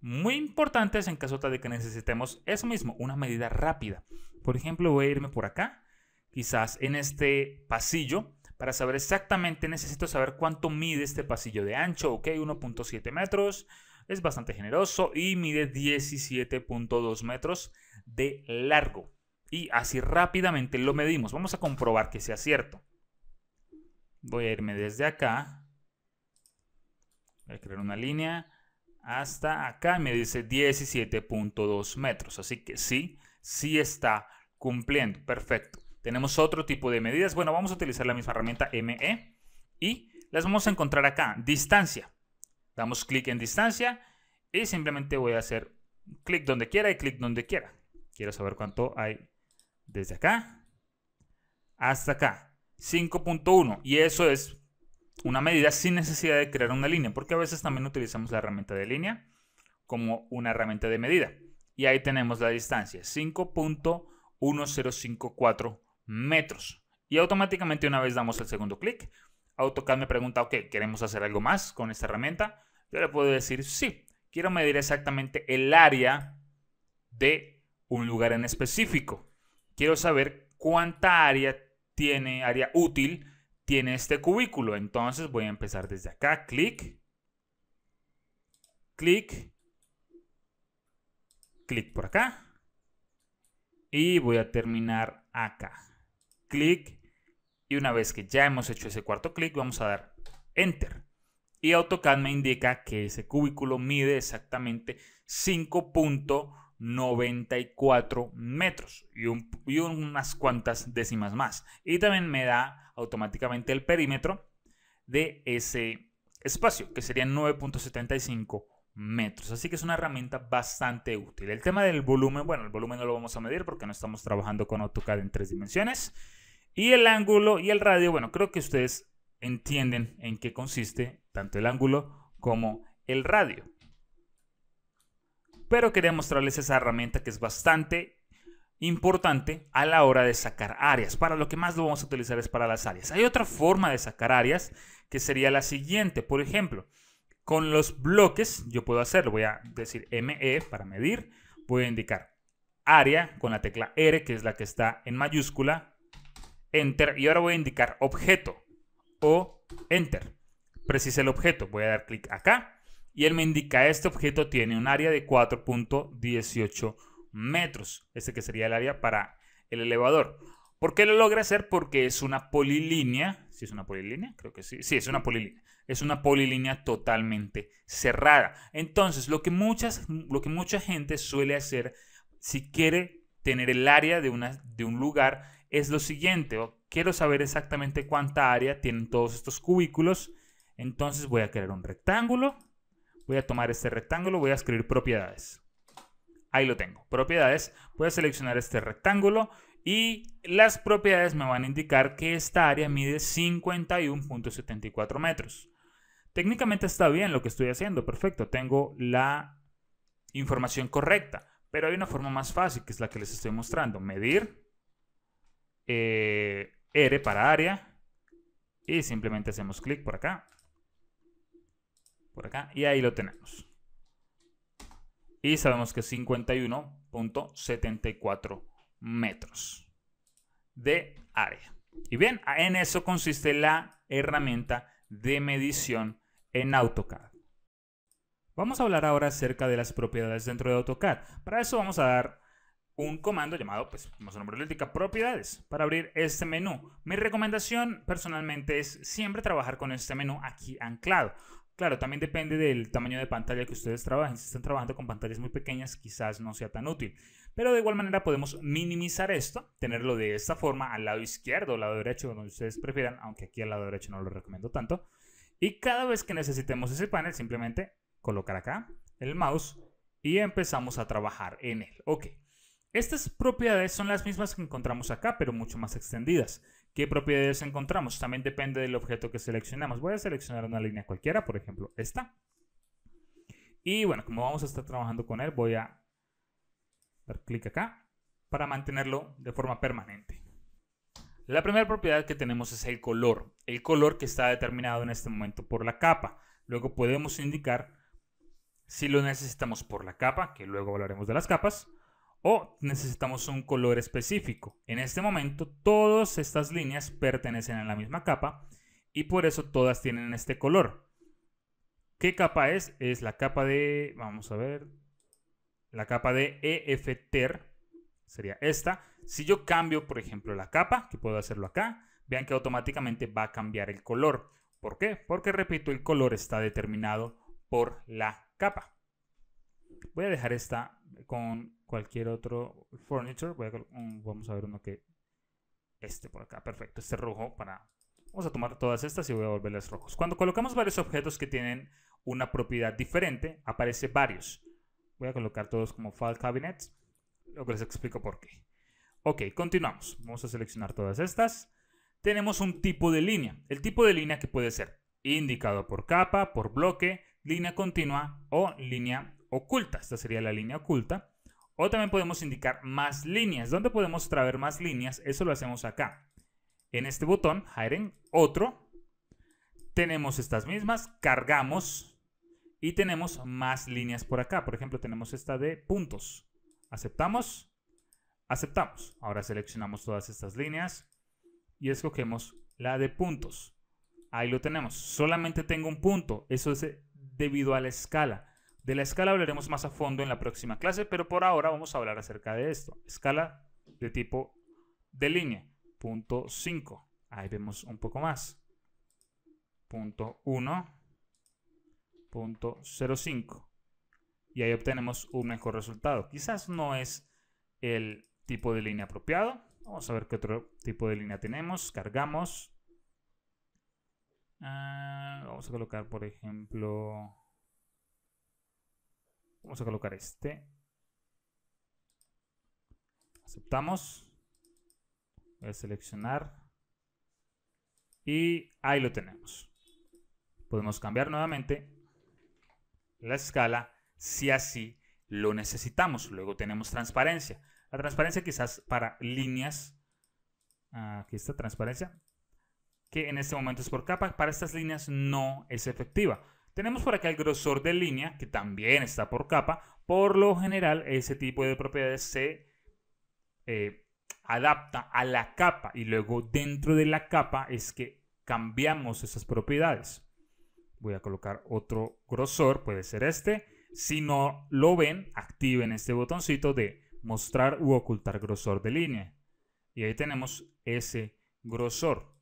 muy importantes en caso de que necesitemos eso mismo, una medida rápida. Por ejemplo, voy a irme por acá, quizás en este pasillo, para saber exactamente, necesito saber cuánto mide este pasillo de ancho. Ok, 1.7 metros, es bastante generoso y mide 17.2 metros de largo. Y así rápidamente lo medimos. Vamos a comprobar que sea cierto. Voy a irme desde acá. Voy a crear una línea hasta acá. Me dice 17.2 metros. Así que sí está cumpliendo. Perfecto. Tenemos otro tipo de medidas. Bueno, vamos a utilizar la misma herramienta ME. y las vamos a encontrar acá, distancia. Damos clic en distancia y simplemente voy a hacer clic donde quiera y clic donde quiera. Quiero saber cuánto hay desde acá hasta acá. 5.1, y eso es una medida sin necesidad de crear una línea, porque a veces también utilizamos la herramienta de línea como una herramienta de medida. Y ahí tenemos la distancia, 5.1054 metros. Y automáticamente una vez damos el segundo clic, AutoCAD me pregunta, ok, ¿queremos hacer algo más con esta herramienta? Yo le puedo decir, sí, quiero medir exactamente el área de un lugar en específico. Quiero saber cuánta área tiene, área útil, tiene este cubículo. Entonces voy a empezar desde acá, clic, clic, clic por acá. Y voy a terminar acá. Clic. Y una vez que ya hemos hecho ese cuarto clic, vamos a dar Enter. Y AutoCAD me indica que ese cubículo mide exactamente 5.94 metros y unas cuantas décimas más. Y también me da automáticamente el perímetro de ese espacio, que serían 9.75 metros. Así que es una herramienta bastante útil. El tema del volumen, bueno, el volumen no lo vamos a medir porque no estamos trabajando con AutoCAD en 3 dimensiones. Y el ángulo y el radio, bueno, creo que ustedes entienden en qué consiste tanto el ángulo como el radio. Pero quería mostrarles esa herramienta que es bastante importante a la hora de sacar áreas. Para lo que más lo vamos a utilizar es para las áreas. Hay otra forma de sacar áreas que sería la siguiente. Por ejemplo, con los bloques yo puedo hacerlo. Voy a decir ME para medir. Voy a indicar área con la tecla R, que es la que está en mayúscula. Enter, y ahora voy a indicar objeto o Enter. Precise el objeto, voy a dar clic acá y él me indica este objeto tiene un área de 4.18 metros. Este que sería el área para el elevador. ¿Por qué lo logra hacer? Porque es una polilínea. ¿Sí es una polilínea? Creo que sí. Sí, es una polilínea. Es una polilínea totalmente cerrada. Entonces, lo que mucha gente suele hacer si quiere tener el área de un lugar es lo siguiente. Quiero saber exactamente cuánta área tienen todos estos cubículos. Entonces voy a crear un rectángulo. Voy a tomar este rectángulo. Voy a escribir propiedades. Ahí lo tengo. Propiedades. Voy a seleccionar este rectángulo. Y las propiedades me van a indicar que esta área mide 51.74 metros. Técnicamente está bien lo que estoy haciendo. Perfecto. Tengo la información correcta. Pero hay una forma más fácil, que es la que les estoy mostrando. Medir. R para área y simplemente hacemos clic por acá y ahí lo tenemos y sabemos que es 51.74 metros de área. Y bien, en eso consiste la herramienta de medición en AutoCAD. Vamos a hablar ahora acerca de las propiedades dentro de AutoCAD. Para eso vamos a dar un comando llamado, pues, como su nombre lo indica, propiedades, para abrir este menú. Mi recomendación personalmente es siempre trabajar con este menú aquí anclado. Claro, también depende del tamaño de pantalla que ustedes trabajen. Si están trabajando con pantallas muy pequeñas, quizás no sea tan útil. Pero de igual manera podemos minimizar esto, tenerlo de esta forma al lado izquierdo o al lado derecho, donde ustedes prefieran, aunque aquí al lado derecho no lo recomiendo tanto. Y cada vez que necesitemos ese panel, simplemente colocar acá el mouse y empezamos a trabajar en él. Ok. Estas propiedades son las mismas que encontramos acá, pero mucho más extendidas. ¿Qué propiedades encontramos? También depende del objeto que seleccionamos. Voy a seleccionar una línea cualquiera, por ejemplo, esta. Y bueno, como vamos a estar trabajando con él, voy a dar clic acá para mantenerlo de forma permanente. La primera propiedad que tenemos es el color. El color que está determinado en este momento por la capa. Luego podemos indicar si lo necesitamos por la capa, que luego hablaremos de las capas, o necesitamos un color específico. En este momento todas estas líneas pertenecen a la misma capa y por eso todas tienen este color. ¿Qué capa es? Es la capa de, vamos a ver, la capa de EFTER, sería esta. Si yo cambio, por ejemplo, la capa, que puedo hacerlo acá, vean que automáticamente va a cambiar el color. ¿Por qué? Porque, repito, el color está determinado por la capa. Voy a dejar esta con cualquier otro furniture. Vamos a ver uno que... Este por acá, perfecto. Este rojo para Vamos a tomar todas estas y voy a volverlas rojos. Cuando colocamos varios objetos que tienen una propiedad diferente, aparece varios. Voy a colocar todos como file cabinets, luego les explico por qué. Ok, continuamos. Vamos a seleccionar todas estas. Tenemos un tipo de línea. El tipo de línea que puede ser indicado por capa, por bloque, línea continua o línea oculta. Esta sería la línea oculta. O también podemos indicar más líneas. ¿Dónde podemos traer más líneas? Eso lo hacemos acá. En este botón, Hidden, otro. Tenemos estas mismas, cargamos y tenemos más líneas por acá. Por ejemplo, tenemos esta de puntos. Aceptamos, aceptamos. Ahora seleccionamos todas estas líneas y escogemos la de puntos. Ahí lo tenemos. Solamente tengo un punto. Eso es debido a la escala. De la escala hablaremos más a fondo en la próxima clase, pero por ahora vamos a hablar acerca de esto. Escala de tipo de línea. Punto 5. Ahí vemos un poco más. Punto 1. Punto 0.5. Y ahí obtenemos un mejor resultado. Quizás no es el tipo de línea apropiado. Vamos a ver qué otro tipo de línea tenemos. Cargamos. Vamos a colocar, por ejemplo... Vamos a colocar este. Aceptamos. Voy a seleccionar. Y ahí lo tenemos. Podemos cambiar nuevamente la escala si así lo necesitamos. Luego tenemos transparencia. La transparencia quizás para líneas. Aquí está transparencia. Que en este momento es por capa. Para estas líneas no es efectiva. Tenemos por acá el grosor de línea, que también está por capa. Por lo general, ese tipo de propiedades se adapta a la capa. Y luego dentro de la capa es que cambiamos esas propiedades. Voy a colocar otro grosor, puede ser este. Si no lo ven, activen este botoncito de mostrar u ocultar grosor de línea. Y ahí tenemos ese grosor.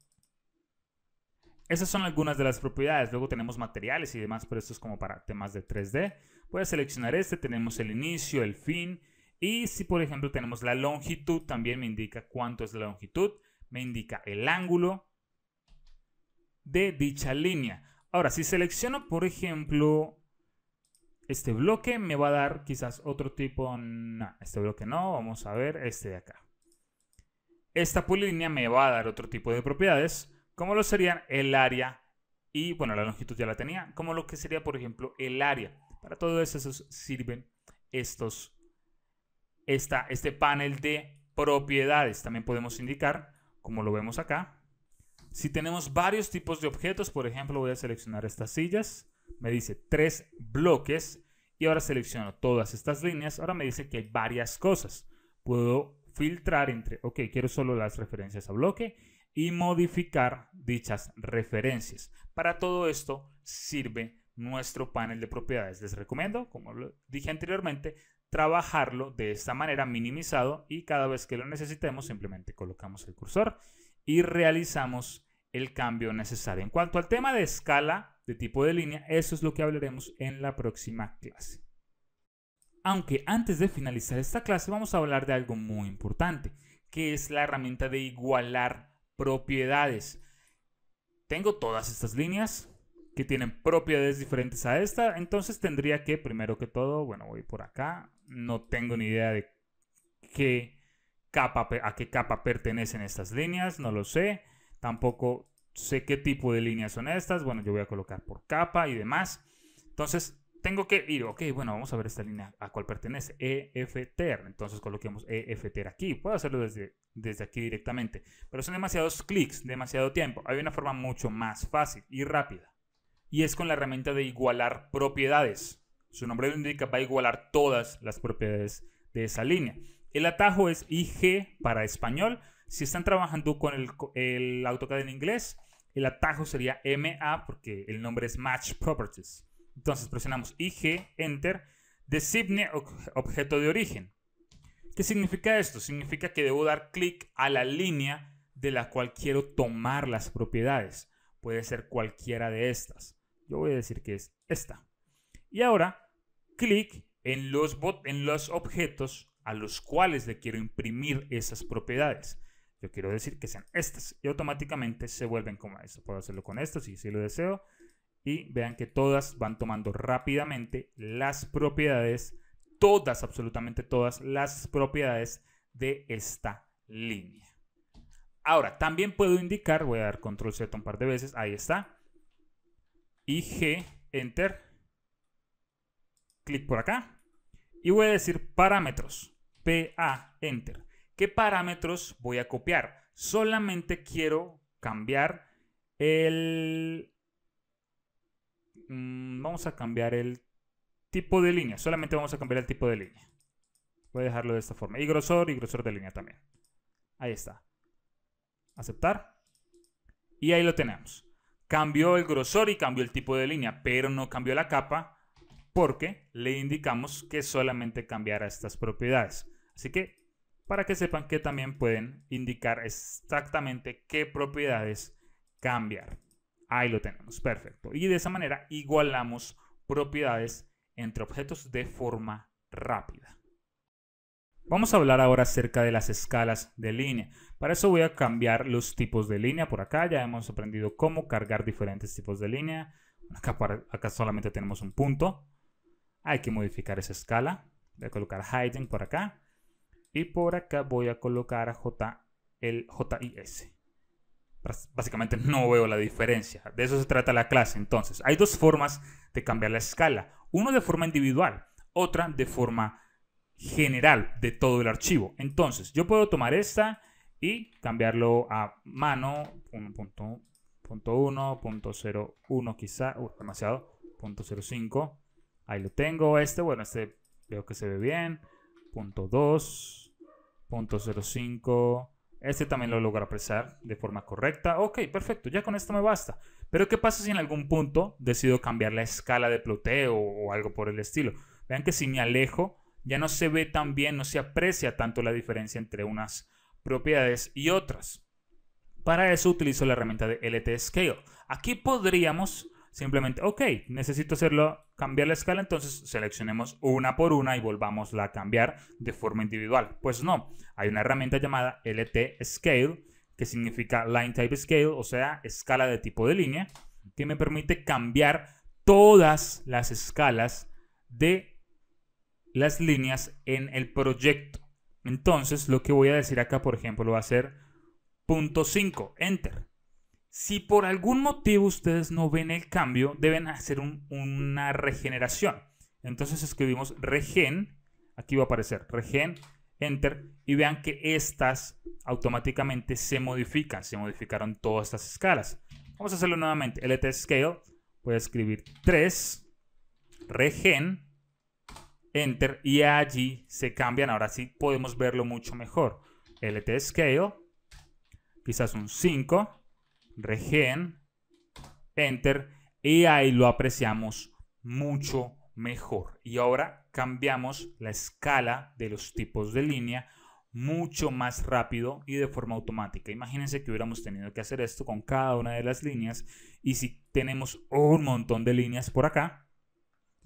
Esas son algunas de las propiedades. Luego tenemos materiales y demás, pero esto es como para temas de 3D. Voy a seleccionar este, tenemos el inicio, el fin. Y si por ejemplo tenemos la longitud, también me indica cuánto es la longitud. Me indica el ángulo de dicha línea. Ahora, si selecciono por ejemplo este bloque, me va a dar quizás otro tipo. No, este bloque no, vamos a ver este de acá. Esta polilínea me va a dar otro tipo de propiedades, como lo serían el área y, bueno, la longitud ya la tenía, como lo que sería, por ejemplo, el área. Para todo eso sirven este panel de propiedades. También podemos indicar, como lo vemos acá, si tenemos varios tipos de objetos. Por ejemplo, voy a seleccionar estas sillas. Me dice 3 bloques y ahora selecciono todas estas líneas. Ahora me dice que hay varias cosas. Puedo filtrar entre, ok, quiero solo las referencias a bloque y modificar dichas referencias. Para todo esto sirve nuestro panel de propiedades. Les recomiendo, como lo dije anteriormente, trabajarlo de esta manera, minimizado, y cada vez que lo necesitemos simplemente colocamos el cursor y realizamos el cambio necesario. En cuanto al tema de escala de tipo de línea, eso es lo que hablaremos en la próxima clase. Aunque antes de finalizar esta clase vamos a hablar de algo muy importante, que es la herramienta de igualar propiedades. Tengo todas estas líneas que tienen propiedades diferentes a esta, entonces tendría que, primero que todo, bueno, voy por acá, no tengo ni idea de a qué capa pertenecen estas líneas, no lo sé, tampoco sé qué tipo de líneas son estas. Bueno, yo voy a colocar por capa y demás, entonces tengo que ir, ok, bueno, vamos a ver esta línea a cuál pertenece, EFTER, entonces coloquemos EFTER aquí. Puedo hacerlo desde aquí directamente, pero son demasiados clics, demasiado tiempo. Hay una forma mucho más fácil y rápida, y es con la herramienta de igualar propiedades. Su nombre lo indica, va a igualar todas las propiedades de esa línea. El atajo es IG para español. Si están trabajando con el AutoCAD en inglés, el atajo sería MA porque el nombre es Match Properties. Entonces presionamos IG, Enter, designe objeto de origen. ¿Qué significa esto? Significa que debo dar clic a la línea de la cual quiero tomar las propiedades. Puede ser cualquiera de estas. Yo voy a decir que es esta. Y ahora, clic en los objetos a los cuales le quiero imprimir esas propiedades. Yo quiero decir que sean estas y automáticamente se vuelven como eso. Puedo hacerlo con esto si lo deseo. Y vean que todas van tomando rápidamente las propiedades, todas, absolutamente todas las propiedades de esta línea. Ahora, también puedo indicar, voy a dar control Z un par de veces, ahí está. Y G, enter. Clic por acá. Y voy a decir parámetros. PA, enter. ¿Qué parámetros voy a copiar? Solamente quiero cambiar el... vamos a cambiar el tipo de línea. Solamente vamos a cambiar el tipo de línea. Voy a dejarlo de esta forma. Y grosor de línea también. Ahí está. Aceptar. Y ahí lo tenemos. Cambió el grosor y cambió el tipo de línea, pero no cambió la capa porque le indicamos que solamente cambiara estas propiedades. Así que para que sepan que también pueden indicar exactamente qué propiedades cambiar. Ahí lo tenemos, perfecto. Y de esa manera igualamos propiedades entre objetos de forma rápida. Vamos a hablar ahora acerca de las escalas de línea. Para eso voy a cambiar los tipos de línea por acá. Ya hemos aprendido cómo cargar diferentes tipos de línea. Acá solamente tenemos un punto. Hay que modificar esa escala. Voy a colocar hidden por acá. Y por acá voy a colocar el JIS. Básicamente no veo la diferencia. De eso se trata la clase. Entonces, hay dos formas de cambiar la escala. Uno de forma individual, otra de forma general de todo el archivo. Entonces, yo puedo tomar esta y cambiarlo a mano. 1.1, 0.1 quizá. Demasiado. 0.05. Ahí lo tengo. Bueno, este veo que se ve bien. 0.2. 0.05. Este también lo logro apresar de forma correcta. Ok, perfecto, ya con esto me basta. Pero ¿qué pasa si en algún punto decido cambiar la escala de ploteo o algo por el estilo? Vean que si me alejo, ya no se ve tan bien, no se aprecia tanto la diferencia entre unas propiedades y otras. Para eso utilizo la herramienta de LT Scale. Aquí podríamos simplemente, ok, necesito cambiar la escala, entonces seleccionemos una por una y volvámosla a cambiar de forma individual. Pues no, hay una herramienta llamada LT Scale, que significa Line Type Scale, o sea, escala de tipo de línea, que me permite cambiar todas las escalas de las líneas en el proyecto. Entonces, lo que voy a decir acá, por ejemplo, va a ser 0.5, enter. Si por algún motivo ustedes no ven el cambio, deben hacer una regeneración. Entonces escribimos regen, aquí va a aparecer regen, enter, y vean que estas automáticamente se modificaron todas estas escalas. Vamos a hacerlo nuevamente, LT Scale, voy a escribir 3, regen, enter, y allí se cambian. Ahora sí podemos verlo mucho mejor. LT Scale, quizás un 5, regen, enter, y ahí lo apreciamos mucho mejor. Y ahora cambiamos la escala de los tipos de línea mucho más rápido y de forma automática. Imagínense que hubiéramos tenido que hacer esto con cada una de las líneas, y si tenemos un montón de líneas por acá,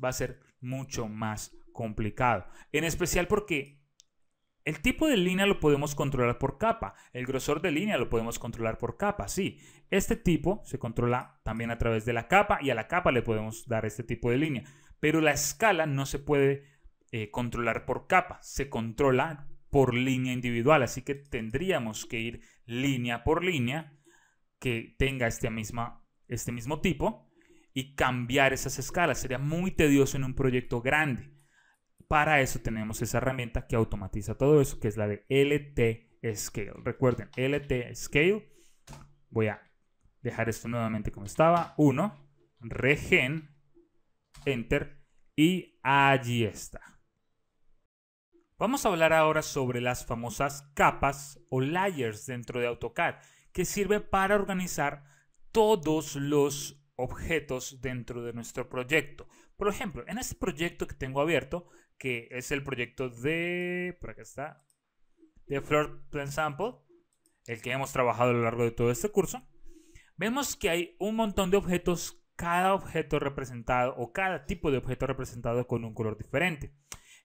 va a ser mucho más complicado. En especial porque el tipo de línea lo podemos controlar por capa. El grosor de línea lo podemos controlar por capa, sí. Este tipo se controla también a través de la capa, y a la capa le podemos dar este tipo de línea. Pero la escala no se puede controlar por capa, se controla por línea individual. Así que tendríamos que ir línea por línea que tenga este mismo tipo y cambiar esas escalas. Sería muy tedioso en un proyecto grande. Para eso tenemos esa herramienta que automatiza todo eso, que es la de LT Scale. Recuerden, LT Scale. Voy a dejar esto nuevamente como estaba. 1, regen, enter, y allí está. Vamos a hablar ahora sobre las famosas capas o layers dentro de AutoCAD, que sirve para organizar todos los objetos dentro de nuestro proyecto. Por ejemplo, en este proyecto que tengo abierto, que es el proyecto de, por acá está, de Floor Plan Sample, el que hemos trabajado a lo largo de todo este curso, vemos que hay un montón de objetos, cada objeto representado o cada tipo de objeto representado con un color diferente.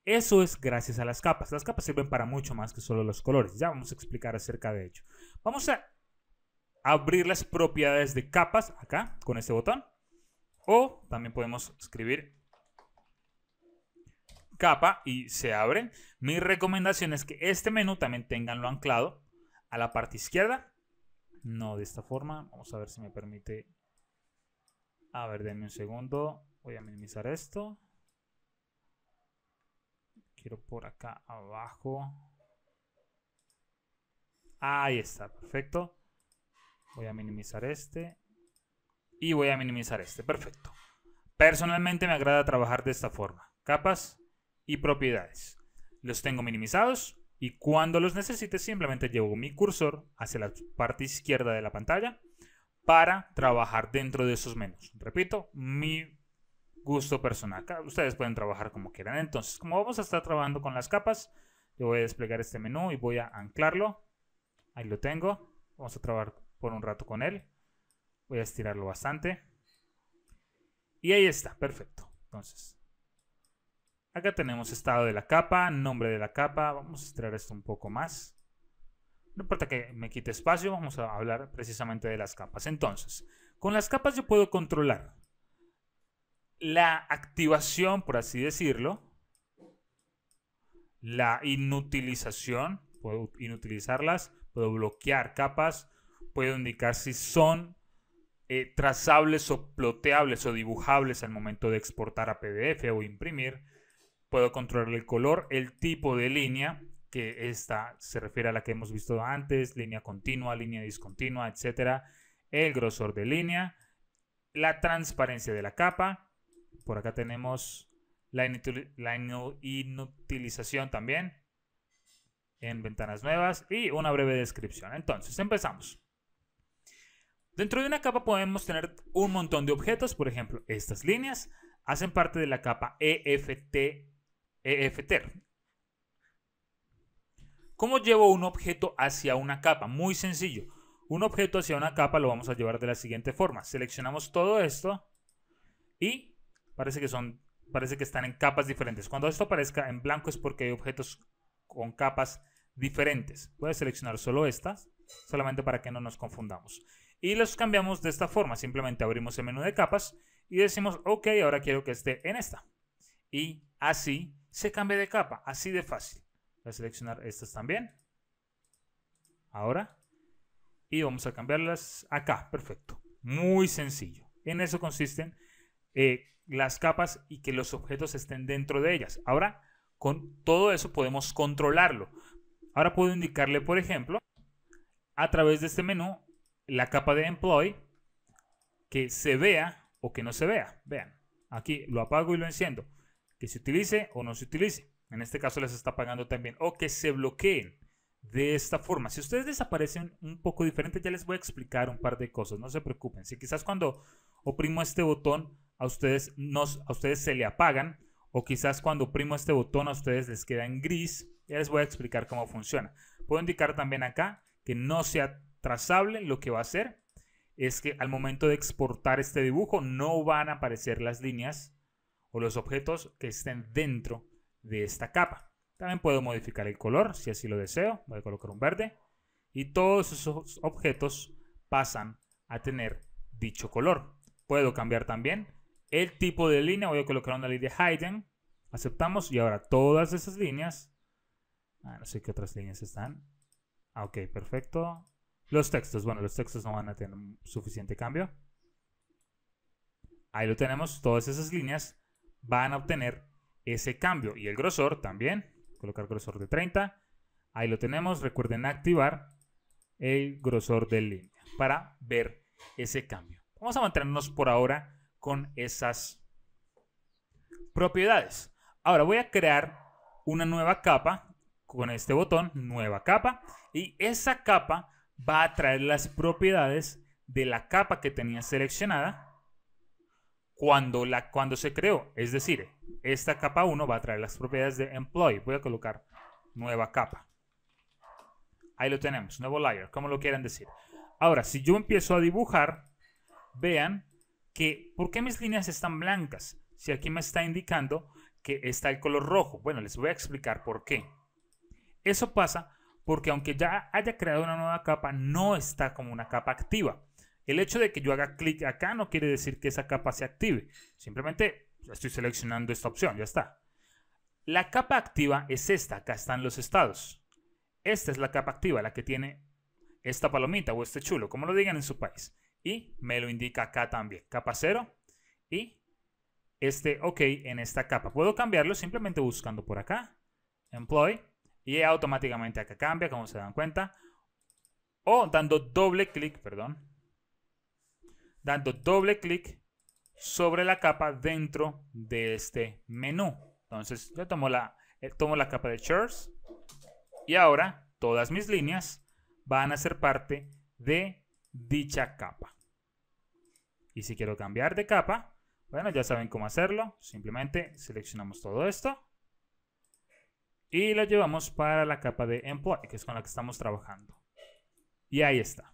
Eso es gracias a las capas. Las capas sirven para mucho más que solo los colores. Ya vamos a explicar acerca de ello. Vamos a abrir las propiedades de capas acá con este botón. O también podemos escribir capa y se abre. Mi recomendación es que este menú también tenganlo anclado a la parte izquierda. No de esta forma. Vamos a ver si me permite. A ver, denme un segundo. Voy a minimizar esto. Quiero por acá abajo. Ahí está, perfecto. Voy a minimizar este. Y voy a minimizar este, perfecto. Personalmente me agrada trabajar de esta forma. Capas y propiedades. Los tengo minimizados. Y cuando los necesite simplemente llevo mi cursor hacia la parte izquierda de la pantalla para trabajar dentro de esos menús. Repito, mi gusto personal. Ustedes pueden trabajar como quieran. Entonces, como vamos a estar trabajando con las capas, yo voy a desplegar este menú y voy a anclarlo. Ahí lo tengo. Vamos a trabajar por un rato con él. Voy a estirarlo bastante. Y ahí está, perfecto. Entonces, acá tenemos estado de la capa, nombre de la capa. Vamos a estirar esto un poco más. No importa que me quite espacio, vamos a hablar precisamente de las capas. Entonces, con las capas yo puedo controlar la activación, por así decirlo, la inutilización, puedo inutilizarlas, puedo bloquear capas, puedo indicar si son trazables o ploteables o dibujables al momento de exportar a PDF o imprimir. Puedo controlar el color, el tipo de línea, que esta se refiere a la que hemos visto antes, línea continua, línea discontinua, etc. El grosor de línea, la transparencia de la capa. Por acá tenemos la inutilización también en ventanas nuevas y una breve descripción. Entonces, empezamos. Dentro de una capa podemos tener un montón de objetos. Por ejemplo, estas líneas hacen parte de la capa EFT. ¿Cómo llevo un objeto hacia una capa? Muy sencillo. Un objeto hacia una capa lo vamos a llevar de la siguiente forma. Seleccionamos todo esto y parece que están en capas diferentes. Cuando esto aparezca en blanco es porque hay objetos con capas diferentes. Voy a seleccionar solo estas, solamente para que no nos confundamos. Y los cambiamos de esta forma. Simplemente abrimos el menú de capas y decimos, ok, ahora quiero que esté en esta. Y así se cambia de capa, así de fácil. Voy a seleccionar estas también. Ahora. Y vamos a cambiarlas acá, perfecto. Muy sencillo. En eso consisten las capas y que los objetos estén dentro de ellas. Ahora, con todo eso podemos controlarlo. Ahora puedo indicarle, por ejemplo, a través de este menú, la capa de Employee, que se vea o que no se vea. Vean, aquí lo apago y lo enciendo. Que se utilice o no se utilice. En este caso les está apagando también. O que se bloqueen de esta forma. Si ustedes desaparecen un poco diferente, ya les voy a explicar un par de cosas. No se preocupen. Si quizás cuando oprimo este botón a ustedes se le apagan, o quizás cuando oprimo este botón a ustedes les queda en gris, ya les voy a explicar cómo funciona. Puedo indicar también acá que no sea trazable. Lo que va a hacer es que al momento de exportar este dibujo no van a aparecer las líneas o los objetos que estén dentro de esta capa. También puedo modificar el color si así lo deseo. Voy a colocar un verde y todos esos objetos pasan a tener dicho color. Puedo cambiar también el tipo de línea. Voy a colocar una línea hidden. Aceptamos y ahora todas esas líneas. No sé qué otras líneas están. Ok, perfecto. Los textos. Bueno, los textos no van a tener suficiente cambio. Ahí lo tenemos. Todas esas líneas van a obtener ese cambio. Y el grosor también. Colocar grosor de 30. Ahí lo tenemos. Recuerden activar el grosor de línea para ver ese cambio. Vamos a mantenernos por ahora con esas propiedades. Ahora voy a crear una nueva capa con este botón, nueva capa, y esa capa va a traer las propiedades de la capa que tenía seleccionada cuando se creó. Es decir, esta capa 1 va a traer las propiedades de Employee. Voy a colocar nueva capa. Ahí lo tenemos, nuevo layer, como lo quieran decir. Ahora, si yo empiezo a dibujar, vean que, ¿por qué mis líneas están blancas? Si aquí me está indicando que está el color rojo. Bueno, les voy a explicar por qué. Eso pasa porque aunque ya haya creado una nueva capa, no está como una capa activa. El hecho de que yo haga clic acá no quiere decir que esa capa se active. Simplemente estoy seleccionando esta opción, ya está. La capa activa es esta, acá están los estados. Esta es la capa activa, la que tiene esta palomita o este chulo, como lo digan en su país. Y me lo indica acá también, capa 0 y este OK en esta capa. Puedo cambiarlo simplemente buscando por acá, Employ, y automáticamente acá cambia, como se dan cuenta. O dando doble clic, dando doble clic sobre la capa dentro de este menú. Entonces yo tomo la capa de Shores y ahora todas mis líneas van a ser parte de dicha capa. Y si quiero cambiar de capa, bueno, ya saben cómo hacerlo. Simplemente seleccionamos todo esto y lo llevamos para la capa de Employee, que es con la que estamos trabajando. Y ahí está.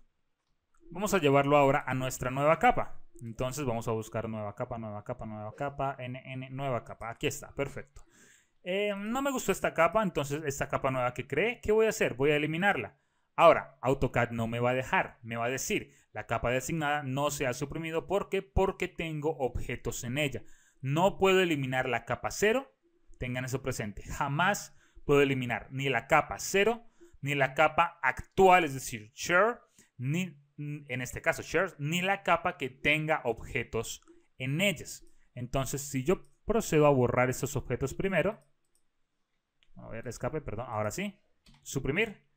Vamos a llevarlo ahora a nuestra nueva capa. Entonces vamos a buscar nueva capa, nueva capa, nueva capa, nueva capa. Aquí está, perfecto. No me gustó esta capa, entonces esta capa nueva que creé, ¿qué voy a hacer? Voy a eliminarla. Ahora, AutoCAD no me va a dejar, me va a decir, la capa designada no se ha suprimido. ¿Por qué? Porque tengo objetos en ella. No puedo eliminar la capa 0, tengan eso presente. Jamás puedo eliminar ni la capa 0, ni la capa actual, es decir, Share, ni en este caso Share, ni la capa que tenga objetos en ellas. Entonces, si yo procedo a borrar esos objetos primero, a ver, escape, perdón, ahora sí, suprimir.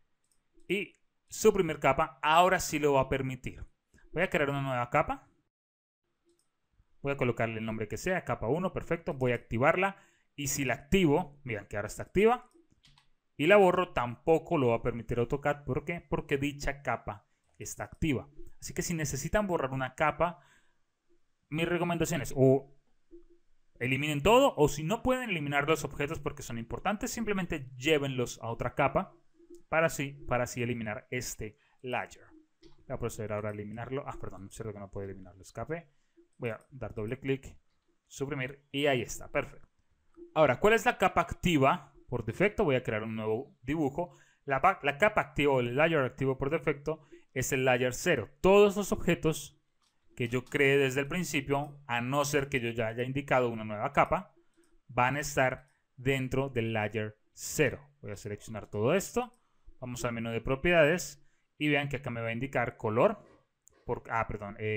Y suprimir capa, ahora sí lo va a permitir. Voy a crear una nueva capa. Voy a colocarle el nombre que sea, capa 1, perfecto. Voy a activarla. Y si la activo, miren que ahora está activa. Y la borro, tampoco lo va a permitir AutoCAD. ¿Por qué? Porque dicha capa está activa. Así que si necesitan borrar una capa, mis recomendaciones o eliminen todo, o si no pueden eliminar los objetos porque son importantes, simplemente llévenlos a otra capa. Para así eliminar este layer. Voy a proceder ahora a eliminarlo. Perdón, es cierto que no puedo eliminarlo. Escape. Voy a dar doble clic, suprimir y ahí está. Perfecto. Ahora, ¿cuál es la capa activa por defecto? Voy a crear un nuevo dibujo. La capa activa o el layer activo por defecto es el layer 0. Todos los objetos que yo creé desde el principio, a no ser que yo ya haya indicado una nueva capa, van a estar dentro del layer 0. Voy a seleccionar todo esto. Vamos al menú de propiedades y vean que acá me va a indicar color.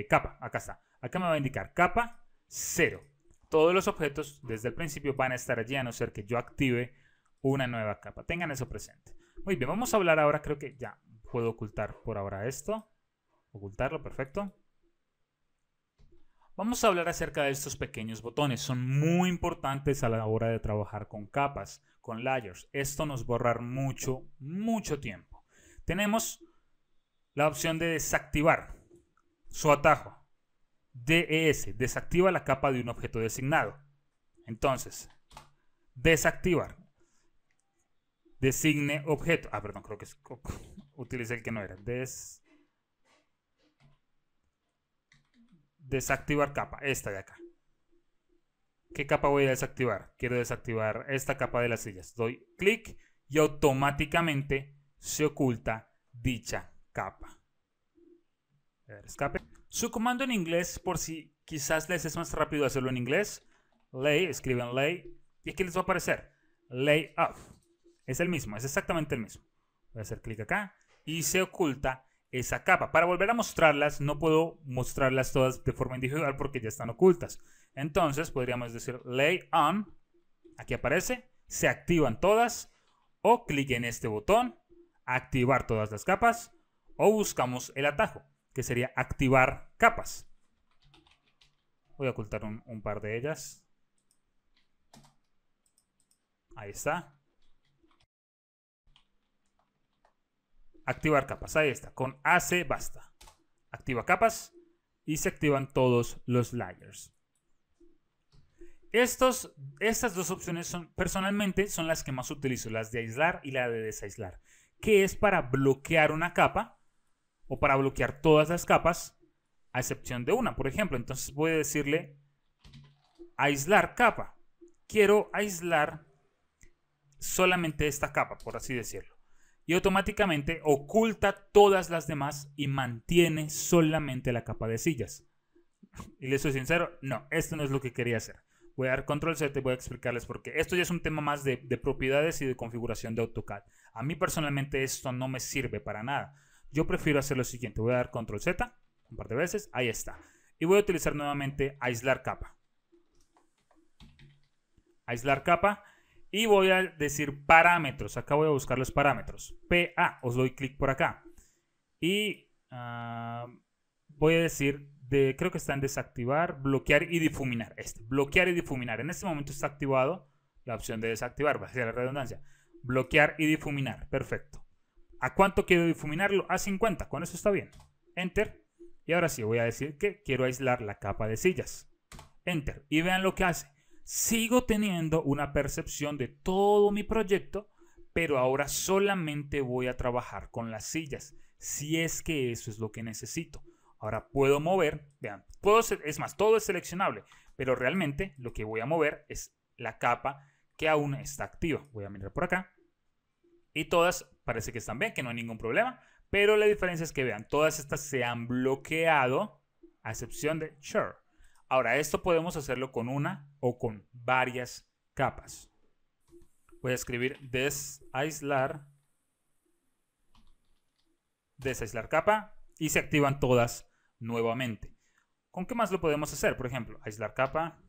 Capa. Acá está. Acá me va a indicar capa 0. Todos los objetos desde el principio van a estar allí a no ser que yo active una nueva capa. Tengan eso presente. Muy bien, vamos a hablar ahora. Creo que ya puedo ocultar por ahora esto. Ocultarlo, perfecto. Vamos a hablar acerca de estos pequeños botones. Son muy importantes a la hora de trabajar con capas, con layers. Esto nos va a ahorrar mucho tiempo. Tenemos la opción de desactivar su atajo. DES, desactiva la capa de un objeto designado. Entonces, desactivar. Designe objeto. Perdón, creo que utilicé el que no era. Desactivar capa, esta de acá. ¿Qué capa voy a desactivar? Quiero desactivar esta capa de las sillas. Doy clic y automáticamente se oculta dicha capa. A ver, escape. Su comando en inglés, por si quizás les es más rápido hacerlo en inglés, lay, escriben lay, y aquí les va a aparecer lay off. Es el mismo, es exactamente el mismo. Voy a hacer clic acá y se oculta esa capa. Para volver a mostrarlas, no puedo mostrarlas todas de forma individual porque ya están ocultas. Entonces podríamos decir lay on, aquí aparece, se activan todas, o clic en este botón, activar todas las capas, o buscamos el atajo, que sería activar capas. Voy a ocultar un par de ellas. Ahí está. Activar capas, ahí está, con AC basta. Activa capas y se activan todos los layers. Estas dos opciones personalmente son las que más utilizo, las de aislar y la de desaislar, que es para bloquear una capa o para bloquear todas las capas a excepción de una, por ejemplo. Entonces voy a decirle aislar capa quiero aislar solamente esta capa, por así decirlo. Y automáticamente oculta todas las demás y mantiene solamente la capa de sillas. Y les soy sincero, no, esto no es lo que quería hacer. Voy a dar control Z y voy a explicarles por qué. Esto ya es un tema más de propiedades y de configuración de AutoCAD. A mí personalmente esto no me sirve para nada. Yo prefiero hacer lo siguiente. Voy a dar control Z un par de veces. Ahí está. Y voy a utilizar nuevamente aislar capa. Aislar capa. Y voy a decir parámetros. Acá voy a buscar los parámetros. PA. Os doy clic por acá. Y voy a decir, creo que está en desactivar, bloquear y difuminar. Bloquear y difuminar. En este momento está activado la opción de desactivar. Va a ser la redundancia. Bloquear y difuminar. Perfecto. ¿A cuánto quiero difuminarlo? A 50. Con eso está bien. Enter. Y ahora sí voy a decir que quiero aislar la capa de sillas. Enter. Y vean lo que hace. Sigo teniendo una percepción de todo mi proyecto, pero ahora solamente voy a trabajar con las sillas, si es que eso es lo que necesito. Ahora puedo mover, vean, es más, todo es seleccionable, pero realmente lo que voy a mover es la capa que aún está activa. Voy a mirar por acá. Y todas parece que están bien, que no hay ningún problema, pero la diferencia es que vean, todas estas se han bloqueado, a excepción de Sure. Ahora, esto podemos hacerlo con una o con varias capas. Voy a escribir desaislar capa y se activan todas nuevamente. ¿Con qué más lo podemos hacer? Por ejemplo, aislar capa,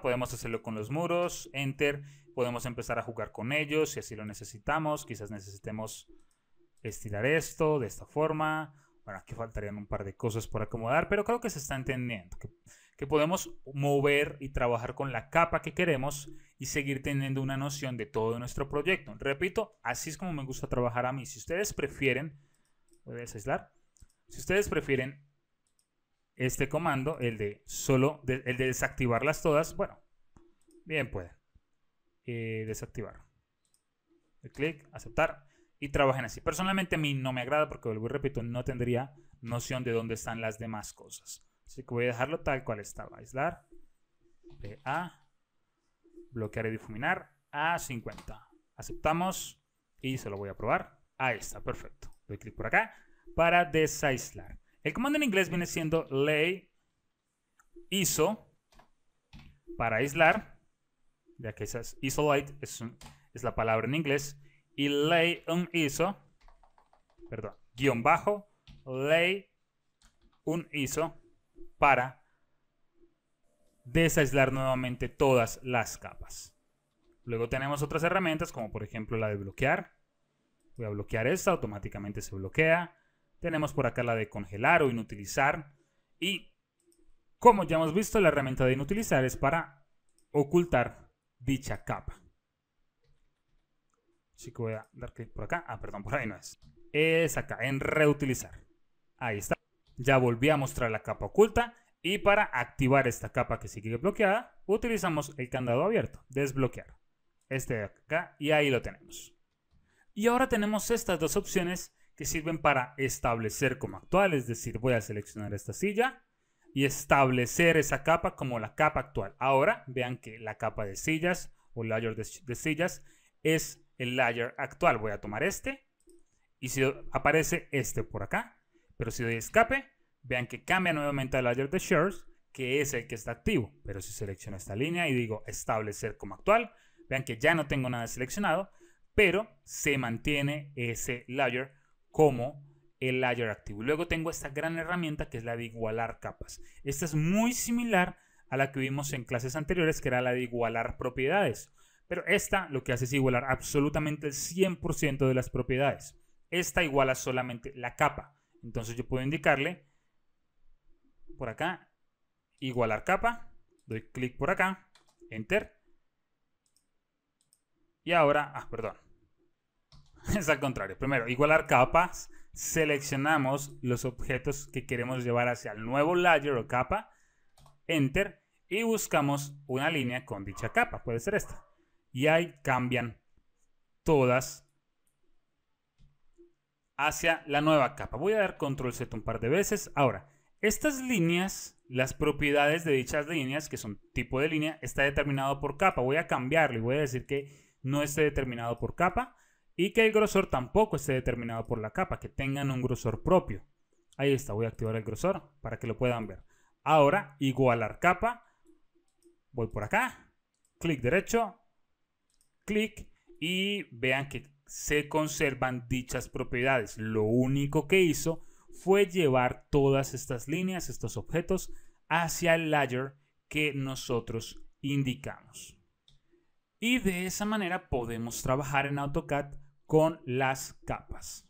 podemos hacerlo con los muros, enter, podemos empezar a jugar con ellos si así lo necesitamos. Quizás necesitemos estirar esto de esta forma. Bueno, aquí faltarían un par de cosas por acomodar, pero creo que se está entendiendo. Que podemos mover y trabajar con la capa que queremos y seguir teniendo una noción de todo nuestro proyecto. Repito, así es como me gusta trabajar a mí. Si ustedes prefieren, voy a desaislar. Si ustedes prefieren este comando, el de desactivarlas todas, bueno, bien pueden. Desactivar. El clic, aceptar. Y trabajen así. Personalmente a mí no me agrada porque, vuelvo y repito, no tendría noción de dónde están las demás cosas. Así que voy a dejarlo tal cual estaba. Aislar. PA. Bloquear y difuminar. A 50. Aceptamos. Y se lo voy a probar. Ahí está, perfecto. Doy clic por acá para desaislar. El comando en inglés viene siendo lay ISO para aislar. Ya que esas isolate es la palabra en inglés. Y lay un ISO, perdón, guión bajo, lay un ISO para desaislar nuevamente todas las capas. Luego tenemos otras herramientas como por ejemplo la de bloquear. Voy a bloquear esta, automáticamente se bloquea. Tenemos por acá la de congelar o inutilizar. Y como ya hemos visto, la herramienta de inutilizar es para ocultar dicha capa. Así que voy a dar clic por acá. Perdón, por ahí no es. Es acá, en reutilizar. Ahí está. Ya volví a mostrar la capa oculta. Y para activar esta capa que sigue bloqueada, utilizamos el candado abierto. Desbloquear. Este de acá. Y ahí lo tenemos. Y ahora tenemos estas dos opciones que sirven para establecer como actual. Es decir, voy a seleccionar esta silla y establecer esa capa como la capa actual. Ahora vean que la capa de sillas o layer de sillas es el layer actual. Voy a tomar este y si aparece este por acá, pero si doy escape, vean que cambia nuevamente al layer de shares, que es el que está activo. Pero si selecciono esta línea y digo establecer como actual, vean que ya no tengo nada seleccionado, pero se mantiene ese layer como el layer activo. Luego tengo esta gran herramienta que es la de igualar capas. Esta es muy similar a la que vimos en clases anteriores, que era la de igualar propiedades. Pero esta lo que hace es igualar absolutamente el 100% de las propiedades. Esta iguala solamente la capa. Entonces yo puedo indicarle por acá, igualar capa. Doy clic por acá, enter. Y ahora, perdón. Es al contrario. Primero, igualar capas. Seleccionamos los objetos que queremos llevar hacia el nuevo layer o capa. Enter. Y buscamos una línea con dicha capa. Puede ser esta. Y ahí cambian todas hacia la nueva capa. Voy a dar control Z un par de veces. Ahora, Estas líneas, las propiedades de dichas líneas, que son tipo de línea, está determinado por capa. Voy a cambiarlo y voy a decir que no esté determinado por capa y que el grosor tampoco esté determinado por la capa, que tengan un grosor propio. Ahí está, voy a activar el grosor para que lo puedan ver. Ahora, igualar capa, voy por acá, clic derecho, clic y vean que se conservan dichas propiedades. Lo único que hizo fue llevar todas estas líneas, estos objetos, hacia el layer que nosotros indicamos. Y de esa manera podemos trabajar en AutoCAD con las capas.